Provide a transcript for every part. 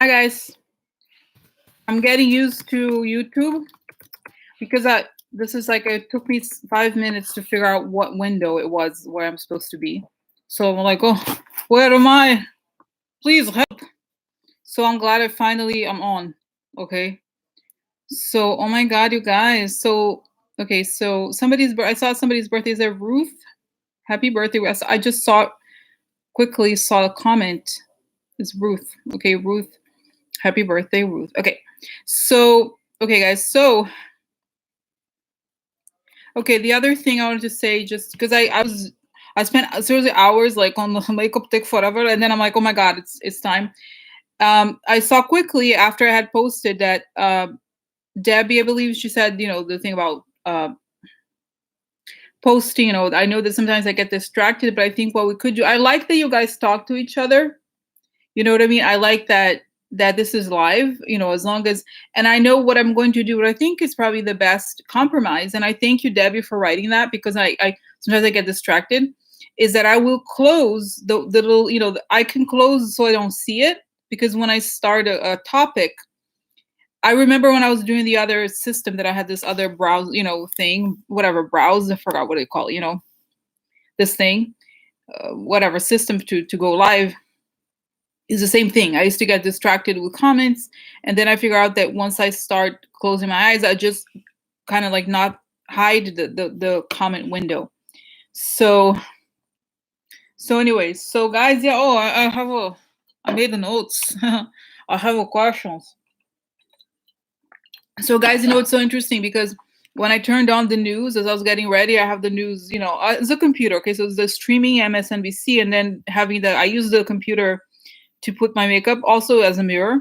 Hi guys, I'm getting used to YouTube because this is like it took me 5 minutes to figure out what window it was where I'm supposed to be. So I'm like, oh, where am I? Please help. So I'm glad I'm on. Okay. So oh my god, you guys. So okay, so I saw somebody's birthday. Is there Ruth? Happy birthday. I just saw a comment. It's Ruth. Okay, Ruth. Happy birthday, Ruth. Okay. So okay guys, so okay, the other thing I wanted to say, just because I spent seriously hours like on the makeup tick forever, and then I'm like, oh my god, it's time. I saw quickly after I had posted that Debbie, I believe she said, the thing about posting. I know that sometimes I get distracted, but I think what we could do. I like that you guys talk to each other. You know what I mean? I like that this is live, as long as, and I know what I'm going to do, what I think is probably the best compromise. And I thank you, Debbie, for writing that, because I sometimes I get distracted, is that I will close the little, I can close so I don't see it, because when I start a topic, I remember when I was doing the other system that I had this other browse, thing, whatever, browse, I forgot what they call it, this thing, whatever system to go live is the same thing. I used to get distracted with comments, and then I figure out that once I start closing my eyes, I just kind of like not hide the comment window. So anyways, so guys, yeah. Oh, I made the notes. I have a questions. So guys, it's so interesting because when I turned on the news as I was getting ready, I have the news, it's a computer. Okay, so it's the streaming MSNBC, and then I use the computer to put my makeup also as a mirror.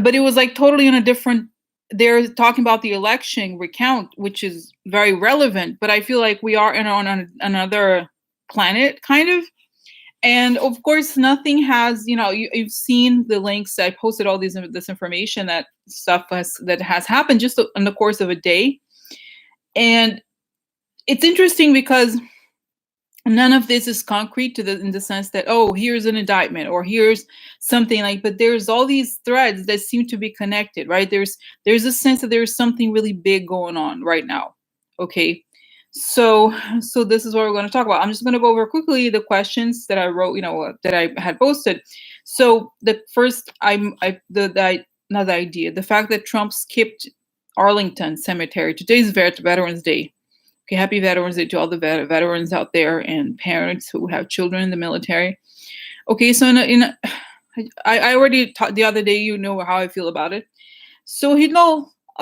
But it was like totally on a different, they're talking about the election recount, which is very relevant, but I feel like we are on another planet kind of. And of course nothing has, you've seen the links. I posted all this information, that stuff that has happened just in the course of a day. And it's interesting because none of this is concrete in the sense that, oh, here's an indictment or here's something like, but there's all these threads that seem to be connected, right? There's a sense that there's something really big going on right now. Okay. So this is what we're going to talk about. I'm just going to go over quickly the questions that I wrote, that I had posted. So the first, not the idea, the fact that Trump skipped Arlington Cemetery. Today is Veterans Day. Okay, happy Veterans Day to all the veterans out there and parents who have children in the military. Okay, so I already talked the other day, how I feel about it. So I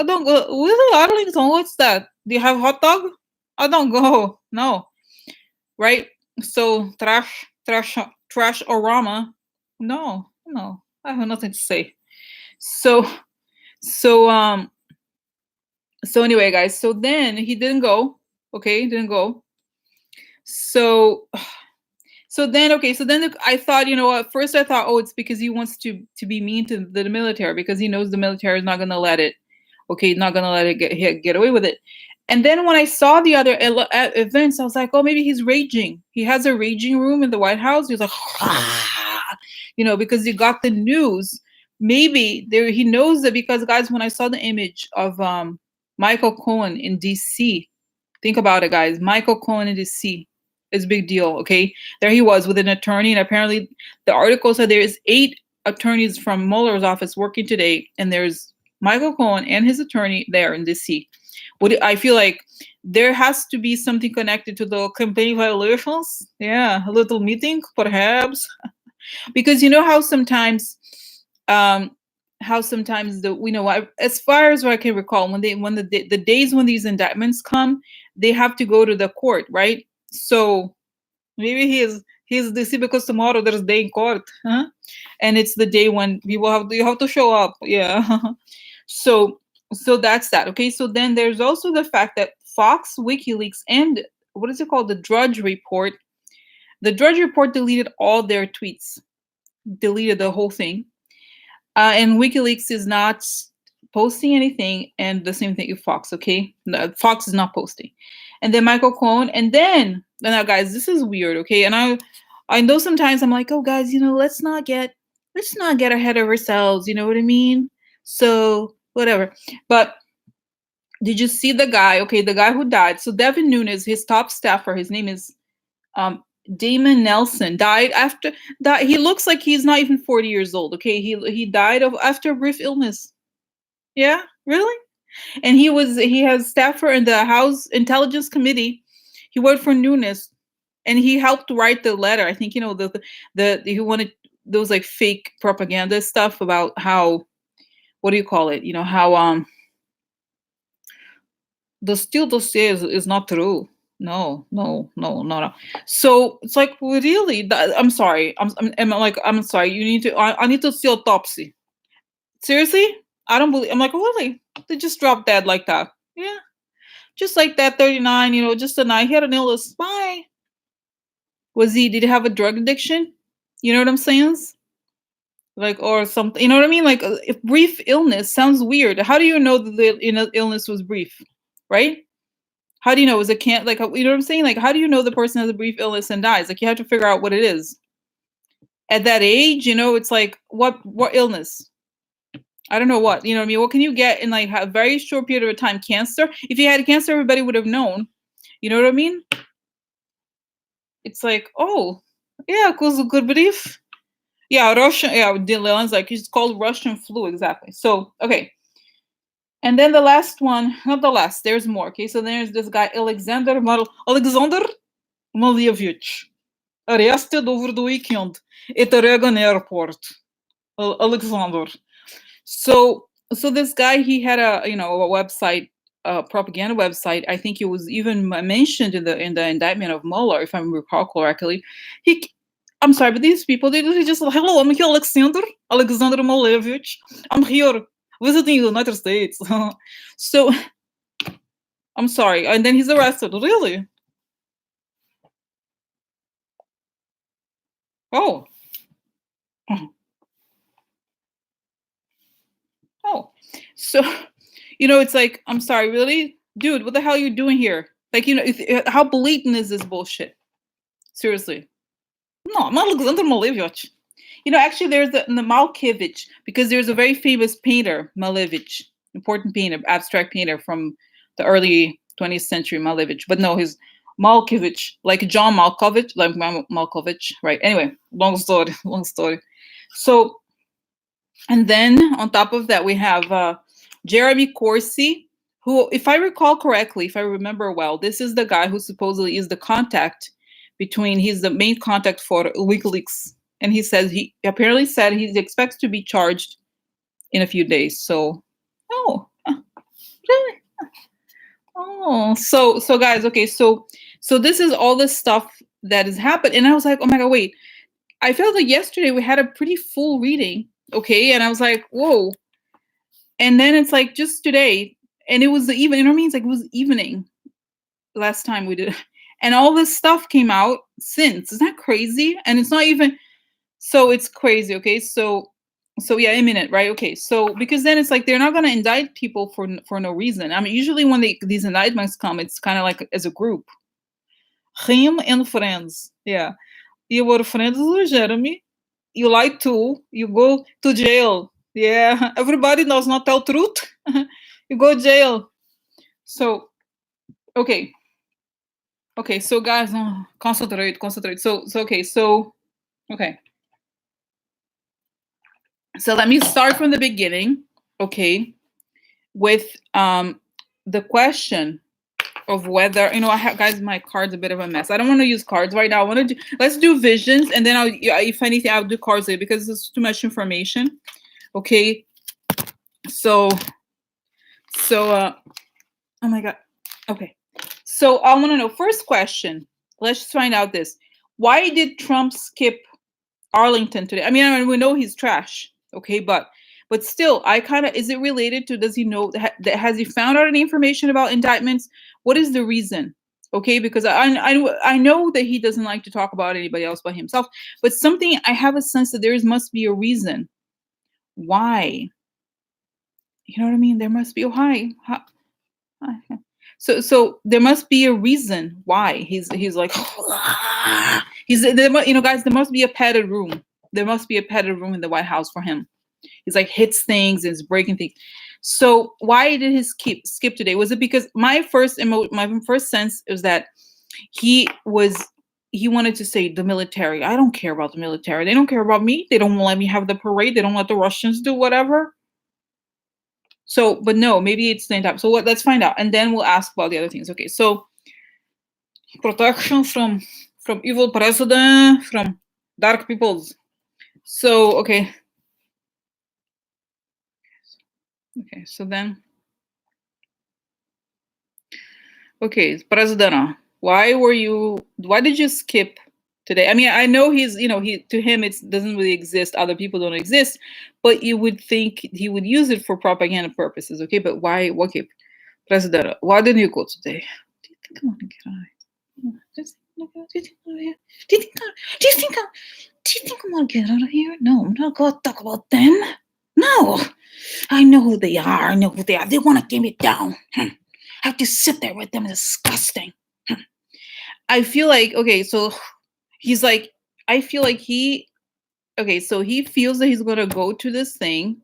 don't go. With Arlington, what's that? Do you have hot dog? I don't go. No, right? So trash orama. No, I have nothing to say. So anyway, guys. So then he didn't go. Okay, didn't go. So then I thought, at first I thought, oh, it's because he wants to be mean to the military, because he knows the military is not going to let it. Okay, not going to let it get away with it. And then when I saw the other events, I was like, oh, maybe he's raging. He has a raging room in the White House. He was like, because he got the news. Maybe he knows that, because guys, when I saw the image of Michael Cohen in DC, think about it, guys. Michael Cohen in DC is a big deal, okay? There he was with an attorney, and apparently the article said there is 8 attorneys from Mueller's office working today, and there's Michael Cohen and his attorney there in DC. I feel like there has to be something connected to the campaign violations. Yeah, a little meeting, perhaps. Because how sometimes as far as I can recall, when the days when these indictments come, they have to go to the court, right? So maybe he's DC because tomorrow there's day in court, huh? And it's the day when you have to show up. Yeah. So that's that. Okay. So then there's also the fact that Fox, WikiLeaks, and what is it called? The Drudge Report. The Drudge Report deleted all their tweets, deleted the whole thing. And WikiLeaks is not posting anything, and the same thing with Fox. Okay, no, Fox is not posting. And then Michael Cohen, and now guys, this is weird. Okay, and I know sometimes I'm like, oh guys, let's not get let's not get ahead of ourselves. You know what I mean? So whatever. But did you see the guy? Okay, the guy who died. So Devin Nunes, his top staffer, his name is um, Damon Nelson, died after that. He looks like he's not even 40 years old. Okay, he died of after a brief illness. Yeah, really? And he has staffer in the House Intelligence Committee. He worked for Nunes, and he helped write the letter. I think he wanted those like fake propaganda stuff about how, what do you call it? You know how the Steele dossier is not true. No, no, no, no, no. So it's like, well, really? I'm sorry. I'm sorry. You need to. I need to see autopsy. Seriously? I don't believe. I'm like, really? They just dropped dead like that? Yeah, just like that. 39. Just a night. He had an illness. Bye. Did he have a drug addiction? You know what I'm saying? Like, or something. You know what I mean? Like, if brief illness sounds weird. How do you know that the illness was brief? Right? How do you know? Is it can't, like, you know what I'm saying? Like, how do you know the person has a brief illness and dies? Like, you have to figure out what it is. At that age, it's like, what illness? I don't know what. You know what I mean? What can you get in like a very short period of time? Cancer? If you had cancer, everybody would have known. You know what I mean? It's like, oh, yeah, cause good brief. Yeah, Russian. Yeah, Dylan's like, it's called Russian flu, exactly. So, okay. And then the last one, not the last. There's more. Okay, so there's this guy Alexander Malievich, arrested over the weekend at the Reagan airport. Alexander. So this guy, he had a website, propaganda website. I think it was even mentioned in the indictment of Mueller, if I recall correctly. I'm sorry, but these people, they just, hello, I'm here, Alexander Malevich. I'm here visiting the United States. So I'm sorry, and then he's arrested. Really? Oh. Oh. So it's like, I'm sorry, really? Dude, what the hell are you doing here? Like, how blatant is this bullshit? Seriously. No, I'm Alexander Malevich. Actually, there's the Malkevich, because there's a very famous painter, Malevich, important painter, abstract painter from the early 20th century, Malevich. But no, he's Malkevich, like John Malkovich, like Malkovich, right? Anyway, long story, long story. So, and then on top of that, we have Jeremy Corsi, who, if I recall correctly, if I remember well, this is the guy who supposedly is the contact he's the main contact for WikiLeaks. And he apparently said he expects to be charged in a few days. So, oh, really? Oh, so guys, okay, so this is all the stuff that has happened. And I was like, oh my God, wait. I felt like yesterday we had a pretty full reading, okay? And I was like, whoa. And then it's like just today, and it was the evening, you know what I mean? It's like it was evening last time we did. And all this stuff came out since. Isn't that crazy? And it's not even, so it's crazy, okay? So yeah, imminent, right? Okay, so because then it's like they're not gonna indict people for no reason. I mean, usually when these indictments come, it's kind of like as a group. Him and friends, yeah. Your friends, Jeremy. You lie too. You go to jail. Yeah, everybody does not tell truth. You go jail. So, okay. Okay, so guys, concentrate. So okay, okay. So let me start from the beginning, okay, with the question of whether, guys, my card's a bit of a mess. I don't want to use cards right now. Let's do visions, and then if anything, I'll do cards later because it's too much information. Okay. So oh my God. Okay. So I want to know, first question. Let's just find out this. Why did Trump skip Arlington today? I mean, we know he's trash. Okay, but still, is it related to, does he know, has he found out any information about indictments? What is the reason? Okay, because I know that he doesn't like to talk about anybody else but himself, but I have a sense that must be a reason why. You know what I mean? There must be a why. So there must be a reason why he's like, guys, there must be a padded room. there must be a padded room in the White House for him. He's like hits things and is breaking things. So why did he skip today? Was it because my first sense is that he wanted to say the military. I don't care about the military. They don't care about me. They don't let me have the parade. They don't let the Russians do whatever. So, but no, maybe it's the entire. So what? Let's find out, and then we'll ask about the other things. Okay, so protection from evil president, from dark peoples. So okay, so then, okay, president, why did you skip today? I mean, I know he's, to him it doesn't really exist, other people don't exist, but you would think he would use it for propaganda purposes. Okay, but why? Okay, president, why didn't you go today? Do you think I want to get out? Do you think I'm gonna get out of here? No, I'm not gonna talk about them. No, I know who they are. They want to get me down. I have to sit there with them. It's disgusting. I feel like, okay, so he's like, I feel like so he feels that he's gonna go to this thing.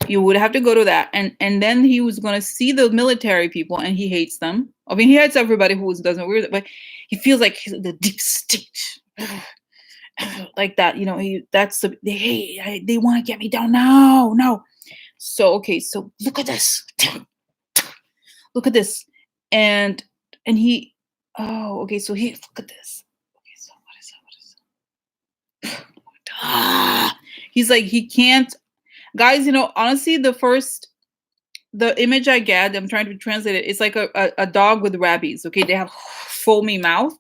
You would have to go to that, and then he was gonna see the military people, and he hates them. I mean, he hates everybody who doesn't wear it, but he feels like the deep state, like that. They want to get me down. No. So okay, so look at this, and he. Oh, okay. So he look at this. Okay, so what is that? He's like, he can't. Guys, honestly, the image I get, I'm trying to translate it, it's like a dog with rabies. Okay, they have foamy mouth.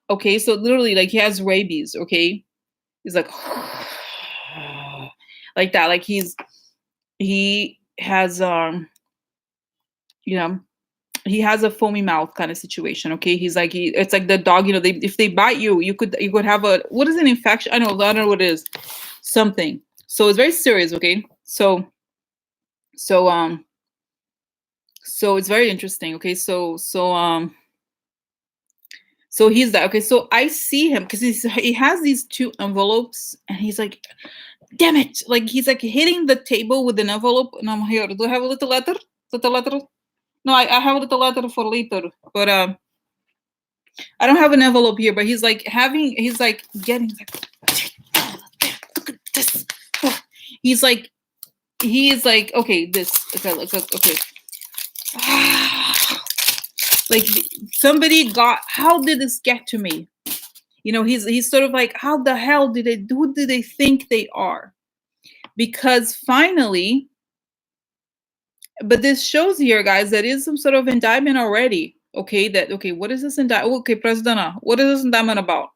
Okay, so literally, like, he has rabies. Okay, he's like like that, like he has he has a foamy mouth kind of situation. Okay, he's like, it's like the dog, if they bite you, you could have what is an infection? I don't know what it is, something. So it's very serious. Okay, so it's very interesting. Okay, so he's that. Okay, so I see him because he has these two envelopes, and he's like, damn it, like he's like hitting the table with an envelope, and I'm here. Do I have a little letter? No, I have a little letter for later, but I don't have an envelope here. But he's like getting like, look at this. He's like, okay, this, okay, look, okay. Like, somebody how did this get to me? He's sort of like, how the hell who do they think they are? Because finally, but this shows here, guys, that is some sort of indictment already. Okay, what is this indictment? Okay, President, what is this indictment about?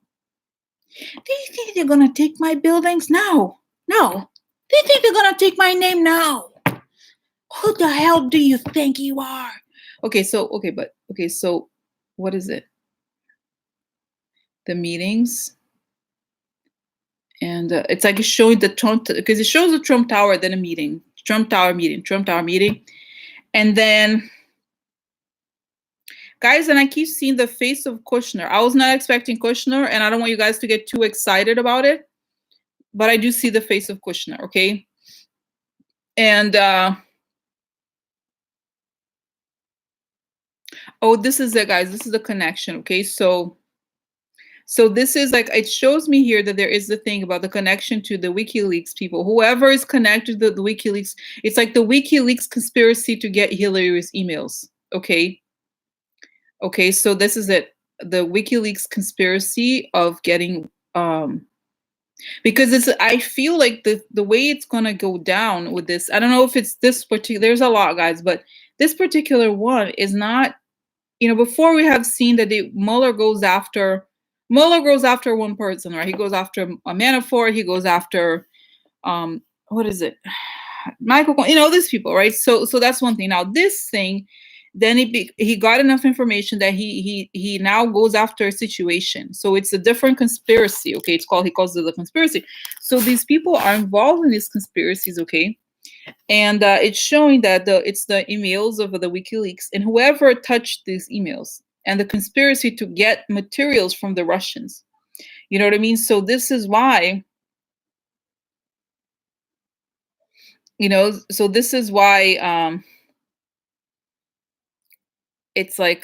Do you think they're gonna take my buildings? No. Do you think they're gonna take my name? No. Who the hell do you think you are? Okay, so what is it? The meetings, and it's like showing the Trump, because it shows the Trump Tower, then a meeting, Trump Tower meeting, and then, guys, and I keep seeing the face of Kushner. I was not expecting Kushner, and I don't want you guys to get too excited about it, but I do see the face of Kushner. Okay, and oh, this is it, guys. This is the connection. Okay, so this is like, it shows me here that there is the thing about the connection to the WikiLeaks people. Whoever is connected to the WikiLeaks, it's like the WikiLeaks conspiracy to get Hillary's emails. Okay, so this is it. The WikiLeaks conspiracy of getting because I feel like the way it's gonna go down with this, I don't know if it's this particular, there's a lot, guys, but this particular one is not, before we have seen that Mueller goes after one person, right? He goes after a Manafort, he goes after what is it? Michael, these people, right? So that's one thing. Now this thing, then he got enough information that he now goes after a situation. So it's a different conspiracy. Okay, he calls it a conspiracy. So these people are involved in these conspiracies. Okay, and it's showing that it's the emails of the WikiLeaks and whoever touched these emails and the conspiracy to get materials from the Russians. You know what I mean? So this is why, so this is why it's like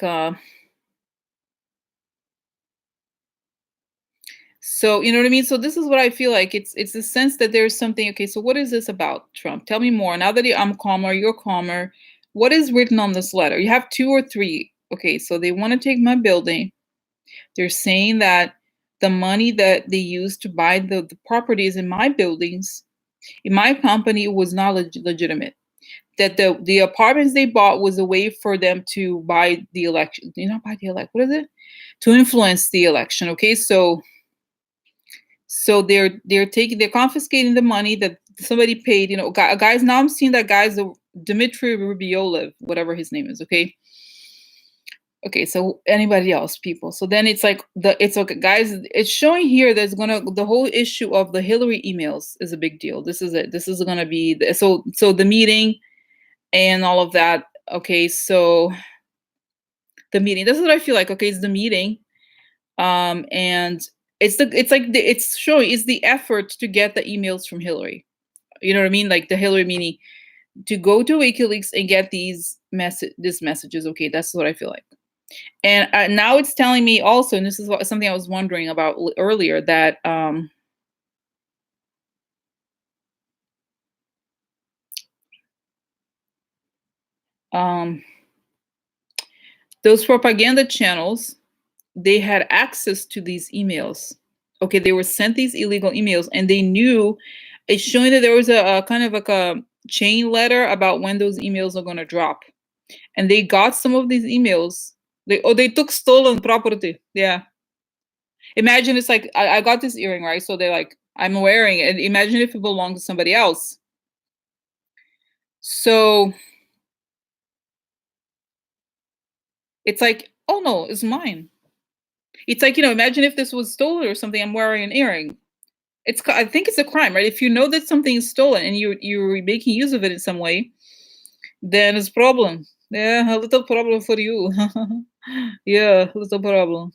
so you know what I mean? So this is what I feel like. It's a sense that there's something, okay, so what is this about, Trump? Tell me more. Now that I'm calmer, you're calmer. What is written on this letter? You have two or three. Okay, so they want to take my building. They're saying that the money that they used to buy the properties in my buildings, in my company, was not legitimate. That the apartments they bought was a way for them to buy the election. You know, buy the elect. What is it? To influence the election. Okay, so they're confiscating the money that somebody paid. Guys. Now I'm seeing that guy's Dmitry Rubiolev, whatever his name is. Okay, so anybody else, people. So then it's like it's okay, guys. It's showing here there's the whole issue of the Hillary emails is a big deal. This is it. This is gonna be so the meeting and all of that. Okay, so the meeting. This is what I feel like. Okay, it's the meeting, and it's showing it's the effort to get the emails from Hillary. You know what I mean? Like the Hillary meeting to go to WikiLeaks and get these messages. Okay, that's what I feel like. And now it's telling me also, and this is something I was wondering about earlier, that um, those propaganda channels, they had access to these emails. Okay, they were sent these illegal emails, and they knew. It's showing that there was a kind of like a chain letter about when those emails are going to drop, and they got some of these emails. They took stolen property. Yeah. Imagine it's like I got this earring, right? So they're like, I'm wearing it. And imagine if it belonged to somebody else. So it's like, oh no, it's mine. It's like, imagine if this was stolen or something. I'm wearing an earring. I think it's a crime, right? If you know that something is stolen and you're making use of it in some way, then it's a problem. Yeah, a little problem for you. Yeah, a little problem.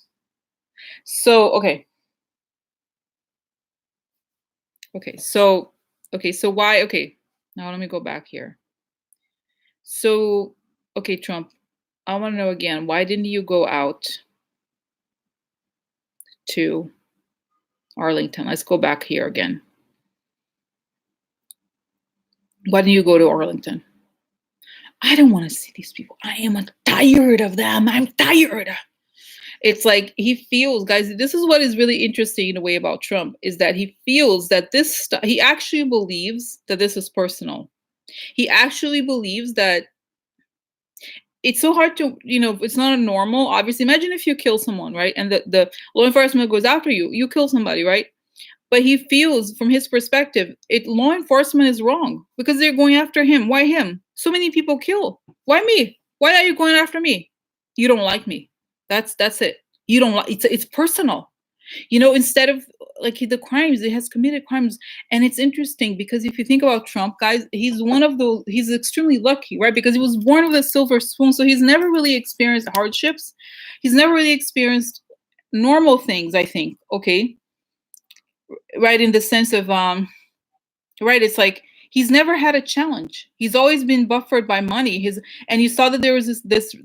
So so why? Okay, now let me go back here. So okay, Trump, I want to know again, why didn't you go out to Arlington? Let's go back here again. Why didn't you go to Arlington? I don't want to see these people. I am tired of them. I'm tired. It's like he feels, guys, this is what is really interesting in a way about Trump, is that he feels that he actually believes that this is personal. He actually believes that it's so hard to, it's not a normal, obviously. Imagine if you kill someone, right? And the law enforcement goes after you, you kill somebody, right? But he feels from his perspective, law enforcement is wrong because they're going after him. Why him? So many people kill. Why me? Why are you going after me? You don't like me. That's it. You don't like it's personal. Instead of like the crimes, he has committed crimes. And it's interesting because if you think about Trump, guys, he's extremely lucky, right? Because he was born with a silver spoon. So he's never really experienced hardships. He's never really experienced normal things, I think. Okay. Right, in the sense of right, it's like he's never had a challenge. He's always been buffered by money. And you saw that there was this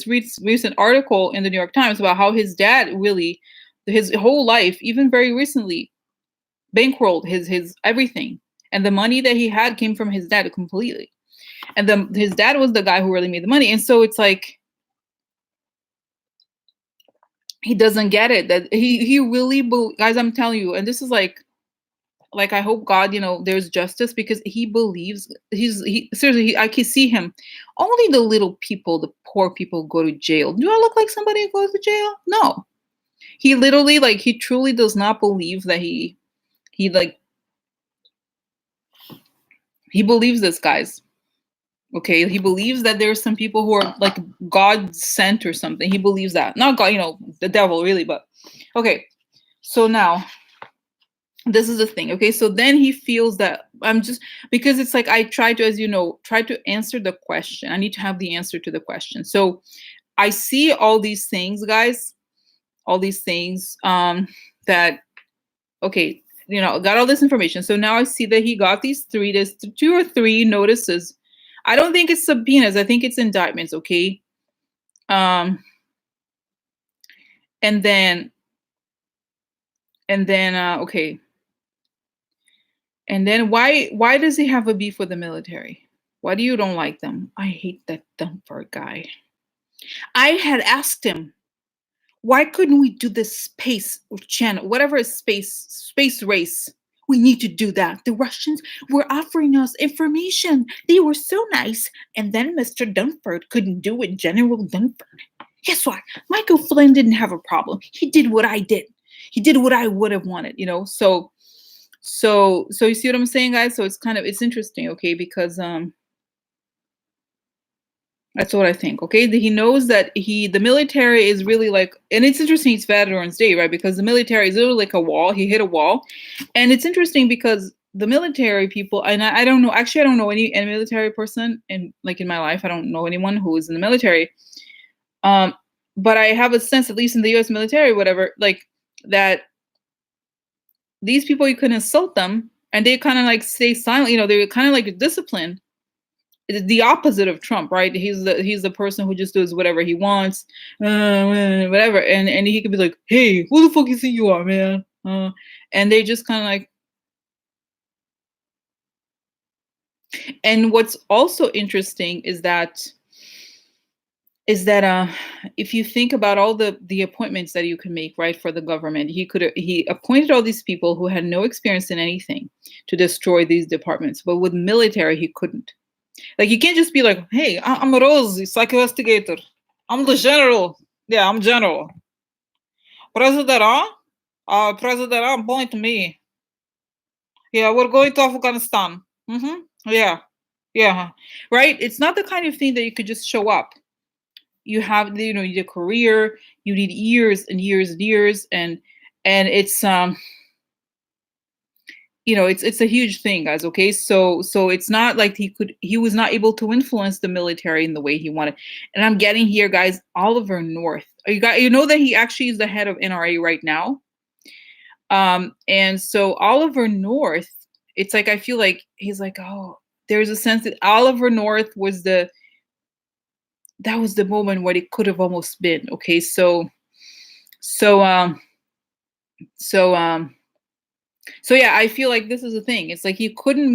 recent article in the New York Times about how his dad really, his whole life, even very recently, bankrolled his everything. And the money that he had came from his dad completely. And his dad was the guy who really made the money. And so it's like he doesn't get it, that he really guys, I'm telling you, and this is like I hope God, there's justice, because he believes he seriously, I can see him. Only the little people, the poor people, go to jail. Do I look like somebody who goes to jail? No. He literally, he truly does not believe that he like he believes this, guys. Okay, he believes that there's some people who are like God sent or something. He believes that. Not God, the devil, really, but okay. So now this is the thing. Okay, so then he feels that I'm just, because it's like I try to, as try to answer the question. I need to have the answer to the question. So I see all these things, guys, all these things that Okay, got all this information. So now I see that he got there's 2 or 3 notices. I don't think it's subpoenas. I think it's indictments. Okay. Um, and then, okay. And then why does he have a beef with the military? Why do you don't like them? I hate that Dunford guy. I had asked him, why couldn't we do this space channel, whatever is space race? We need to do that. The Russians were offering us information. They were so nice. And then Mr. Dunford couldn't do it, General Dunford. Guess what? Michael Flynn didn't have a problem. He did what I did. He did what I would have wanted. So you see what I'm saying, guys? So it's interesting, okay, because that's what I think. Okay, he knows that the military is really like, and it's interesting. It's Veterans Day, right? Because the military is literally like a wall. He hit a wall, and it's interesting because the military people, and I don't know. Actually, I don't know any military person in my life. I don't know anyone who is in the military. Um, but I have a sense, at least in the U.S. military, whatever, like that these people you can insult them, and they kind of like stay silent. They're kind of like disciplined, the opposite of Trump, right? He's the person who just does whatever he wants, whatever, and he could be like, "Hey, who the fuck you think you are, man?" And they just kind of like. And what's also interesting is that if you think about all the appointments that you can make, right, for the government, he appointed all these people who had no experience in anything to destroy these departments, but with military he couldn't. Like you can't just be like, "Hey, I'm a Rosie, psych investigator. I'm the general. Yeah, I'm general. President, huh? President, point to me. Yeah, we're going to Afghanistan. Mm-hmm. Yeah, yeah. Right. It's not the kind of thing that you could just show up. You have, you need a career. You need years and years and years, and it's a huge thing, guys. Okay, so it's not like he was not able to influence the military in the way he wanted. And I'm getting here, guys, Oliver North. You know that he actually is the head of NRA right now. And so Oliver North, it's like I feel like he's like, oh, there's a sense that Oliver North that was the moment what it could have almost been. Okay, so um so um So yeah, I feel like this is the thing. It's like you couldn't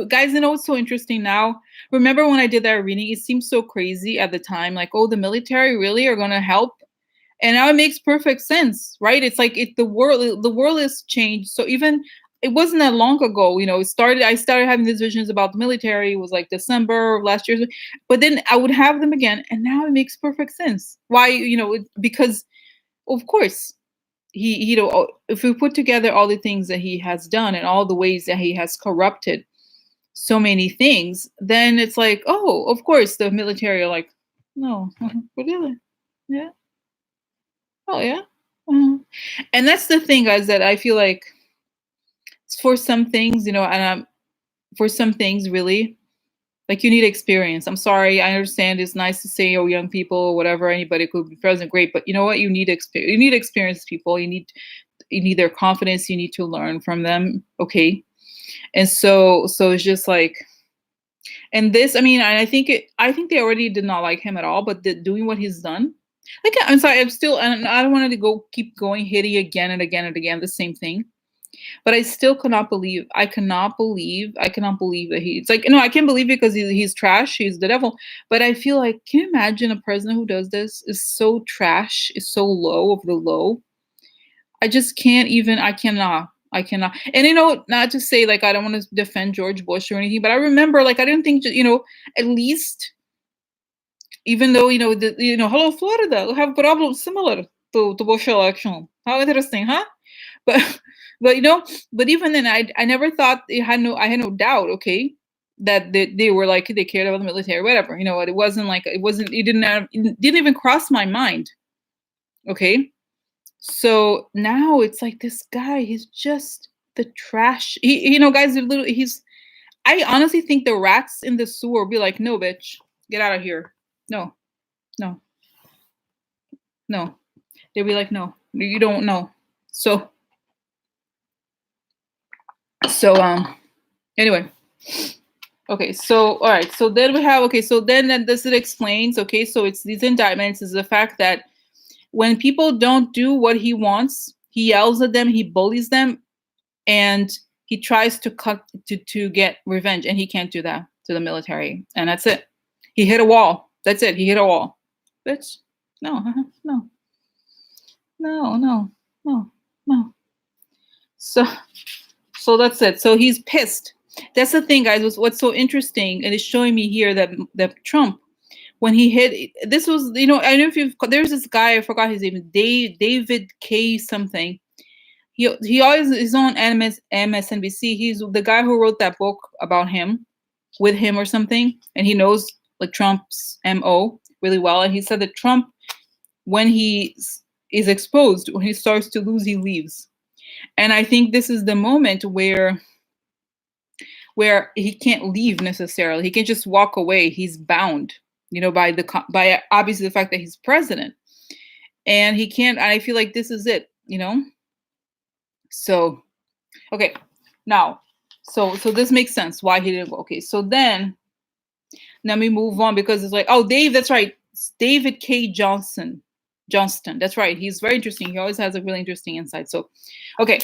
guys. What's so interesting now? Remember when I did that reading? It seemed so crazy at the time. Like, oh, the military really are gonna help, and now it makes perfect sense, right? It's like the world has changed. So even it wasn't that long ago. I started having these visions about the military. It was like December of last year, but then I would have them again, and now it makes perfect sense. Why? Because of course if we put together all the things that he has done and all the ways that he has corrupted so many things, then it's like, oh, of course the military are like, no, really, yeah, oh yeah. uh and that's the thing, guys, that I feel like for some things, for some things, really, like you need experience. I'm sorry, I understand it's nice to say, oh, young people, whatever, anybody could be president, great, but you know what, you need experience. You need experienced people. You need their confidence. You need to learn from them. Okay. And so it's just like, and this, I mean, I think they already did not like him at all, but doing what he's done, like, I'm sorry, and I don't want to keep going, hitting again and again and again the same thing, but I cannot believe that it's like, no, I can't believe it because he's trash, he's the devil. But I feel like, can you imagine a president who does this, is so trash, is so low of the low? I just can't even. I cannot. I cannot. And not to say like I don't want to defend George Bush or anything, but I remember like I didn't think at least, even though hello Florida, we have problems similar to Bush election. How interesting, huh? But but but even then I never thought, I had no doubt, okay, that they were like, they cared about the military, whatever. It wasn't like, it didn't even cross my mind. Okay. So now it's like this guy, he's just the trash. Guys, I honestly think the rats in the sewer be like, no, bitch, get out of here. No, no, no. They'll be like, no, you don't know. So So anyway, okay, so all right, so then we have, okay, so then this it explains, okay, so it's these indictments is the fact that when people don't do what he wants, he yells at them, he bullies them, and he tries to cut to get revenge, and he can't do that to the military, and that's it. He hit a wall. That's it. He hit a wall. Bitch, no, no, no, no, no, no. So so that's it. So he's pissed. That's the thing, guys. What's so interesting, and it's showing me here that Trump, when he hit, this was, I don't know if you've, there's this guy, I forgot his name, David K something. He always is on MSNBC. He's the guy who wrote that book about him, with him or something, and he knows like Trump's MO really well. And he said that Trump, when he is exposed, when he starts to lose, he leaves. And I think this is the moment where he can't leave necessarily. He can just walk away. He's bound, by obviously the fact that he's president, and he can't. I feel like this is it. So okay, now, so this makes sense why he didn't go. Okay, so then let me move on, because it's like, oh, Dave, that's right, it's David K. Johnston. That's right. He's very interesting. He always has a really interesting insight. So, okay.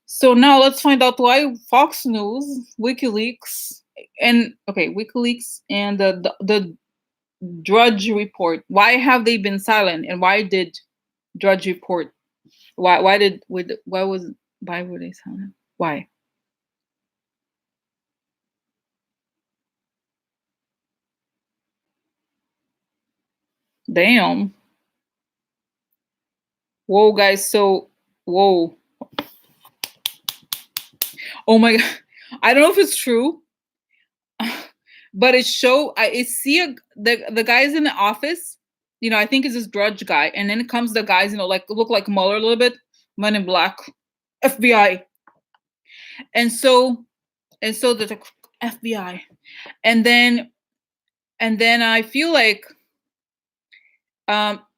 So now let's find out why Fox News, WikiLeaks, and the Drudge Report. Why have they been silent? And why did Drudge Report? Why were they silent? Why? Damn. Whoa, guys. So whoa. Oh my god. I don't know if it's true, but I see the guys in the office. I think it's this Drudge guy, and then it comes the guys, like look like Mueller a little bit, Men in Black, FBI, and so there's like FBI, and then I feel like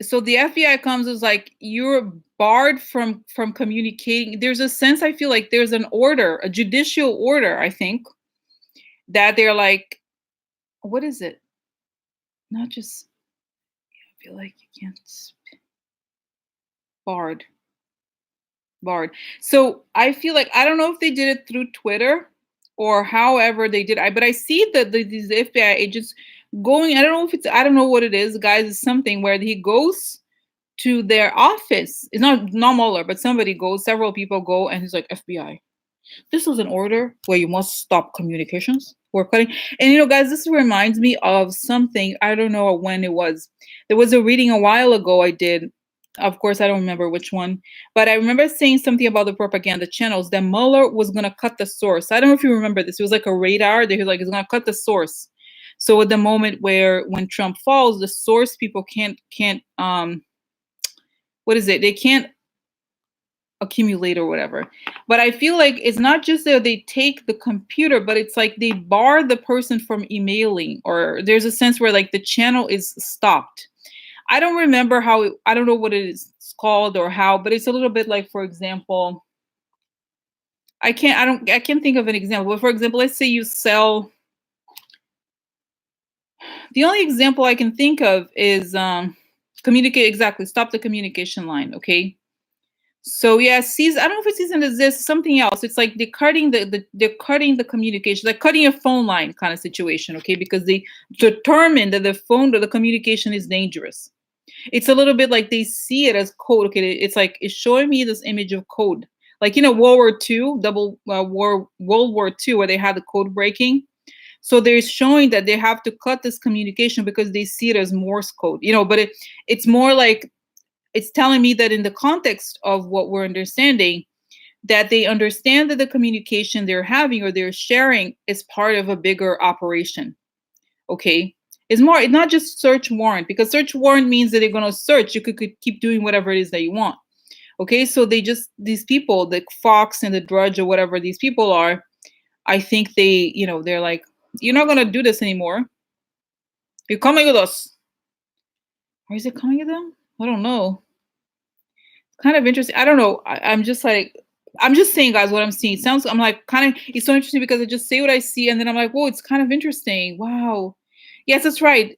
so the FBI comes as like, you're barred from communicating. There's a sense, I feel like there's an order, a judicial order, I think, that they're like, what is it? Not just, I feel like you can't barred. So I feel like, I don't know if they did it through Twitter or however they did. But I see that these FBI agents going. I don't know what it is, guys. It's something where he goes to their office. It's not Mueller, but somebody goes. Several people go, and he's like, FBI, this was an order where you must stop communications. We're cutting. And guys, this reminds me of something. I don't know when it was. There was a reading a while ago I did. Of course, I don't remember which one, but I remember saying something about the propaganda channels that Mueller was going to cut the source. I don't know if you remember this. It was like a radar. They was like, he's going to cut the source. So at the moment when Trump falls, the source people can't what is it? They can't accumulate or whatever. But I feel like it's not just that they take the computer, but it's like they bar the person from emailing, or there's a sense where like the channel is stopped. I don't remember I don't know what it is called or how, but it's a little bit like, for example, I can't think of an example. But for example, let's say you sell. The only example I can think of is communicate, exactly, stop the communication line. Okay. So yeah, I don't know if it's season is this something else. It's like they're cutting the communication, like cutting a phone line kind of situation, okay? Because they determine that the communication is dangerous. It's a little bit like they see it as code. Okay, it's like it's showing me this image of code, like World War II, World War II, where they had the code breaking. So they're showing that they have to cut this communication because they see it as Morse code, but it's more like it's telling me that in the context of what we're understanding, that they understand that the communication they're having or they're sharing is part of a bigger operation. Okay. It's not just search warrant, because search warrant means that they're going to search. You could keep doing whatever it is that you want. Okay. So these people, the Fox and the Drudge or whatever these people are, I think they're like, you're not going to do this anymore. You're coming with us. Or is it coming with them? I don't know. Kind of interesting. I don't know. I'm just like, I'm just saying, guys, what I'm seeing. It sounds. I'm like kind of. It's so interesting because I just say what I see, and then I'm like, whoa, it's kind of interesting. Wow. Yes, that's right.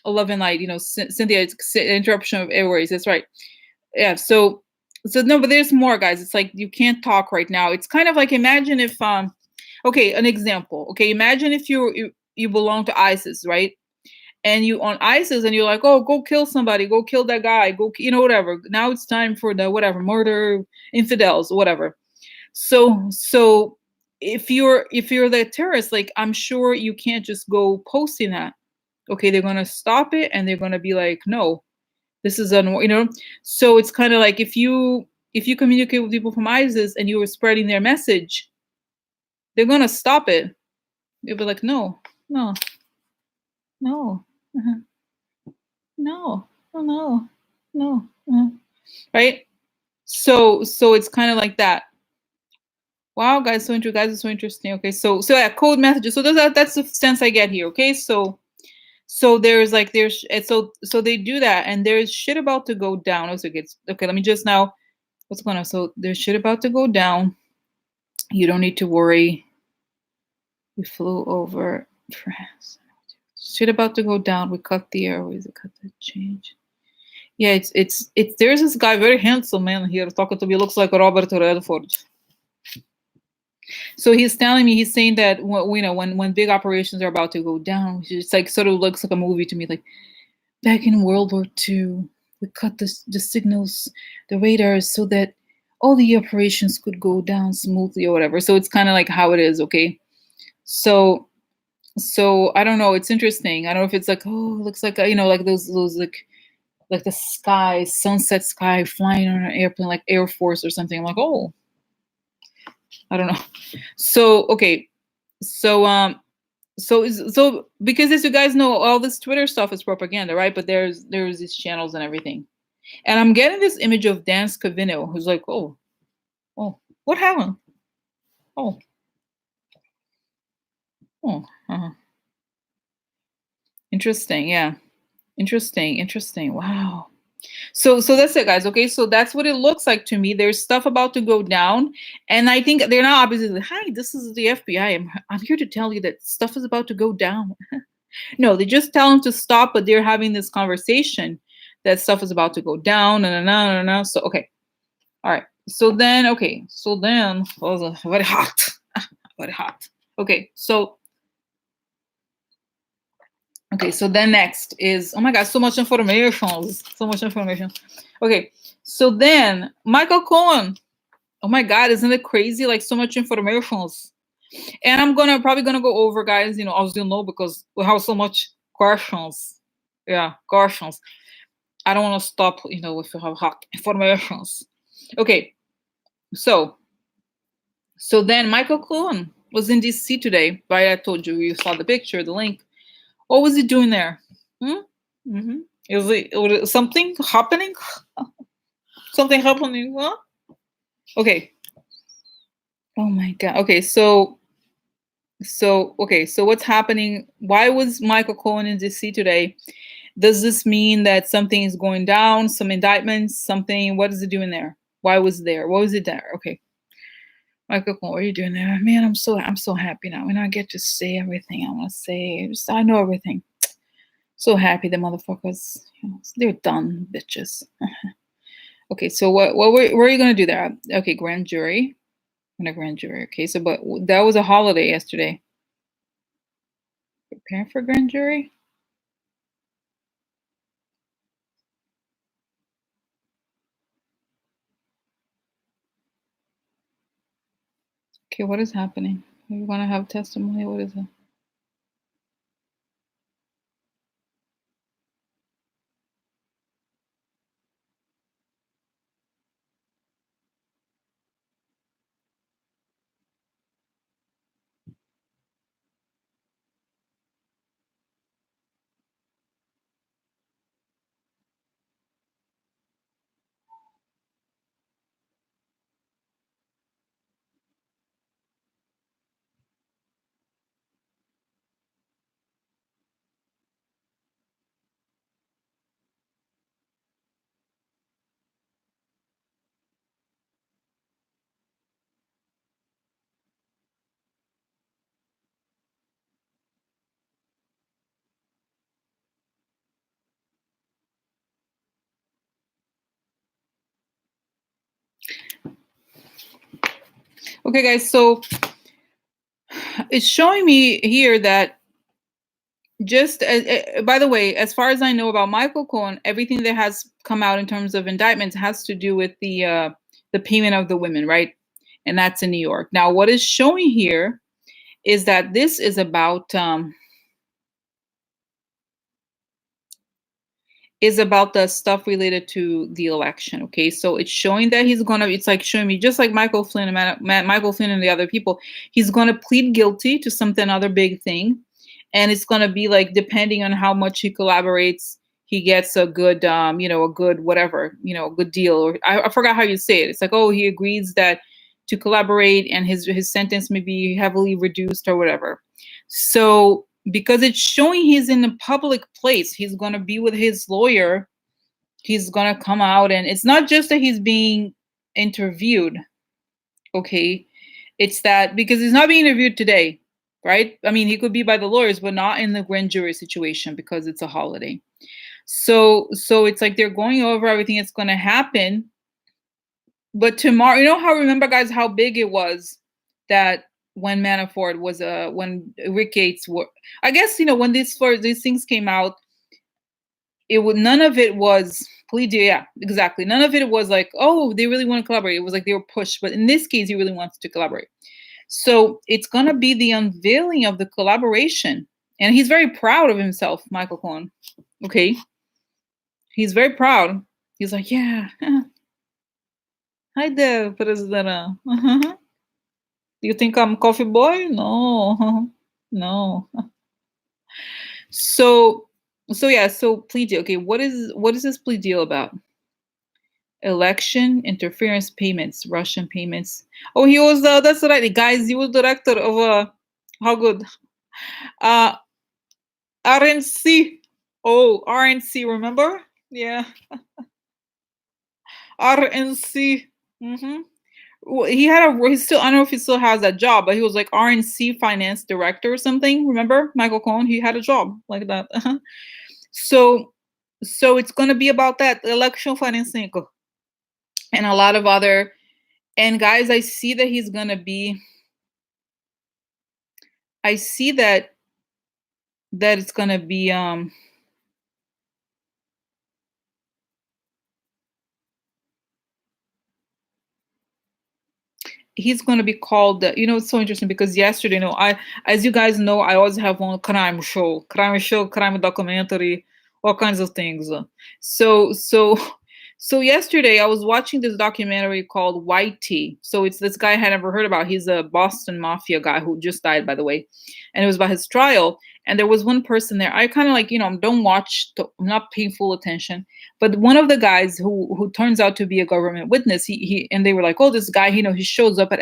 Love and light. You know, Cynthia. It's interruption of airways. That's right. Yeah. So no, but there's more, guys. It's like you can't talk right now. It's kind of like imagine if okay, an example. Okay, imagine if you belong to ISIS, right? And you on ISIS and you're like, oh, go kill somebody, go kill that guy, go, whatever. Now it's time for the whatever murder infidels, whatever. So if you're the terrorist, like I'm sure you can't just go posting that. Okay, they're gonna stop it and they're gonna be like, no, this is So it's kind of like if you communicate with people from ISIS and you were spreading their message, they're gonna stop it. They'll be like, no, no, no, uh-huh, no, oh, no, no, right? So it's kind of like that. Wow, guys, guys are so interesting. Okay, so yeah, code messages. So that's the sense I get here. Okay, so there's like so they do that, and there's shit about to go down. Also, gets okay. Let me just now. What's going on? So there's shit about to go down. You don't need to worry. We flew over France. Shit about to go down. We cut the airways. We cut the change. Yeah, it's. There's this guy, very handsome man here talking to me. Looks like Robert Redford. So he's telling me, he's saying that when big operations are about to go down, it's like sort of looks like a movie to me. Like back in World War II, we cut the signals, the radars, so that all the operations could go down smoothly or whatever. So it's kind of like how it is, okay? So I don't know. It's interesting. I don't know if it's like, oh, it looks like like those like the sky, sunset sky, flying on an airplane, like Air Force or something. I'm like, oh, I don't know. So okay, so so because as you guys know, all this Twitter stuff is propaganda, right? But there's these channels and everything, and I'm getting this image of Dan Scavino, who's like, oh, what happened? Oh, oh, interesting, yeah, interesting. Wow. So that's it, guys. Okay, so that's what it looks like to me. There's stuff about to go down, and I think they're not obviously like, hi, this is the FBI. I'm here to tell you that stuff is about to go down. No, they just tell them to stop, but they're having this conversation that stuff is about to go down and. So okay, all right. So then oh, very hot, very hot. Okay, so then next is, oh my god, so much information, so much information. Okay, so then Michael Cohen. Oh my god, isn't it crazy? Like so much information. And I'm probably gonna go over, guys, as you know, because we have so much questions. Yeah, questions. I don't want to stop, if you have hot informations. Okay, so then Michael Cohen was in DC today, right? I told you, you saw the picture, the link. What was he doing there? Hmm? Mm-hmm. Was something happening? Something happening? What? Okay. Oh my god. Okay, so what's happening? Why was Michael Cohen in DC today? Does this mean that something is going down? Some indictments? Something? What is it doing there? Why was it there? What was it there? Okay, Michael, what are you doing there? Man, I'm so happy now. And I get to say everything I want to say. I know everything. So happy the motherfuckers. They're done, bitches. Okay, so what are you gonna do there? Okay, grand jury. And a grand jury. Okay, so but that was a holiday yesterday. Preparing for grand jury? Okay, what is happening? You wanna have testimony? What is it? Okay, guys, so it's showing me here that just by the way, as far as I know about Michael Cohen, everything that has come out in terms of indictments has to do with the payment of the women, right? And that's in New York. Now, what is showing here is that this is about the stuff related to the election. Okay, so it's showing that it's like showing me just like Michael Flynn and Michael Flynn and the other people, he's gonna plead guilty to something other big thing, and it's gonna be like depending on how much he collaborates, he gets a good a good whatever, a good deal. Or I forgot how you say it. It's like, oh, he agrees that to collaborate and his sentence may be heavily reduced or whatever. So because it's showing he's in a public place, he's going to be with his lawyer, he's going to come out, and it's not just that he's being interviewed. Okay, it's that because he's not being interviewed today, right? I mean, he could be by the lawyers, but not in the grand jury situation because it's a holiday. So it's like they're going over everything that's going to happen. But tomorrow, remember, guys, how big it was that when Manafort was when Rick Gates were, I guess, when these things came out, none of it was plead. Yeah, exactly. None of it was like, oh, they really want to collaborate. It was like they were pushed. But in this case, he really wants to collaborate. So it's gonna be the unveiling of the collaboration, and he's very proud of himself, Michael Cohen. Okay, he's very proud. He's like, yeah. Hi there, President. You think I'm coffee boy? No, no. So, so plea deal. Okay, what is this plea deal about? Election interference payments, Russian payments. Oh, he was that's right, guys. He was director of how good uh RNC. Oh, RNC. Remember? Yeah, RNC. Mm-hmm. Well, he still, I don't know if he still has that job, but he was like RNC finance director or something. Remember Michael Cohen? He had a job like that. So it's going to be about that election financing and a lot of other. And guys, I see that he's going to be. I see that it's going to be he's going to be called it's so interesting because yesterday, as you guys know, I always have one crime documentary, all kinds of things. So yesterday I was watching this documentary called White Tea. So it's this guy I had never heard about. He's a Boston Mafia guy who just died, by the way, and it was about his trial. And there was one person there. I kind of like, don't watch, I'm not paying full attention. But one of the guys who turns out to be a government witness, he and they were like, oh, this guy, he shows up at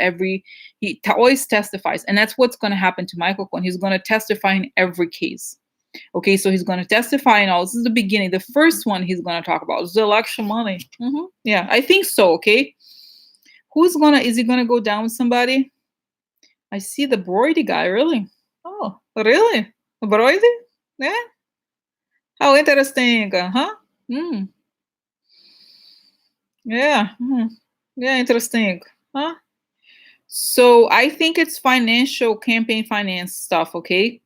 always testifies, and that's what's going to happen to Michael Cohen. He's going to testify in every case. Okay, so he's going to testify in all. This is the beginning. The first one he's going to talk about is the election money. Yeah, I think so. Okay, is he gonna go down with somebody? I see the Brody guy. Really? Oh, really? Brody? Yeah. How interesting, huh? Hmm. Yeah. Yeah, interesting. Huh? So I think it's financial campaign finance stuff, okay?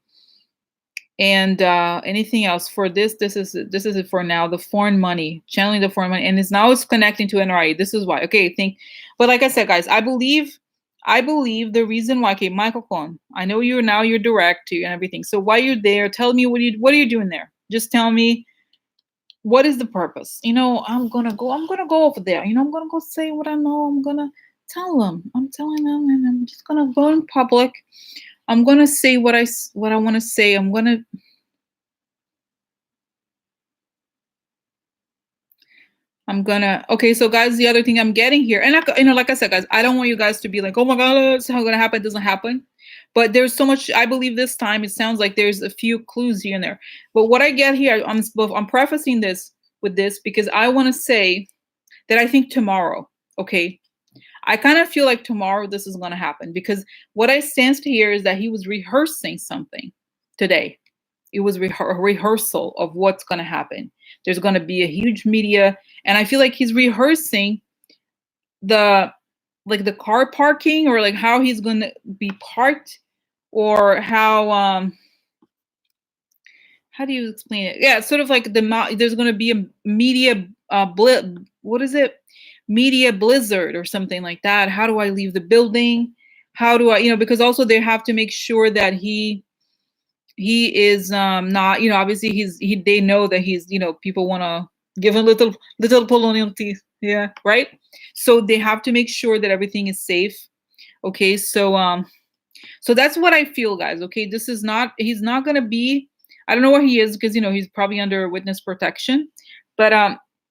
And anything else for this is it for now. The foreign money, channeling the foreign money, and it's connecting to NRA. This is why. Okay, but like I said, guys, I believe the reason why. Okay, Michael Cohen, I know you're direct and everything. So why you're there? Tell me what are you doing there? Just tell me. What is the purpose? I'm gonna go over there. I'm gonna go say what I know. I'm gonna tell them. I'm telling them, and I'm just gonna go in public. I'm gonna say what I want to say. Okay, so guys, the other thing I'm getting here, and like I said, guys, I don't want you guys to be like, oh my God, it's not gonna happen. It doesn't happen. But there's so much. I believe this time it sounds like there's a few clues here and there. But what I get here, I'm prefacing this with this because I want to say that I think tomorrow, okay, I kind of feel like tomorrow this is gonna happen because what I sensed here is that he was rehearsing something today. It was a rehearsal of what's gonna happen. There's gonna be a huge media, and I feel like he's rehearsing the like the car parking, or like how he's going to be parked, or how do you explain it? Yeah, sort of like there's going to be a media what is it? Media blizzard or something like that. How do I leave the building? How do I, because also they have to make sure that he is not, obviously they know that he's, people want to give him little polonium teeth. Yeah, right? So they have to make sure that everything is safe. Okay, so that's what I feel, guys. Okay, this is not, he's not going to be, I don't know where he is, because he's probably under witness protection, but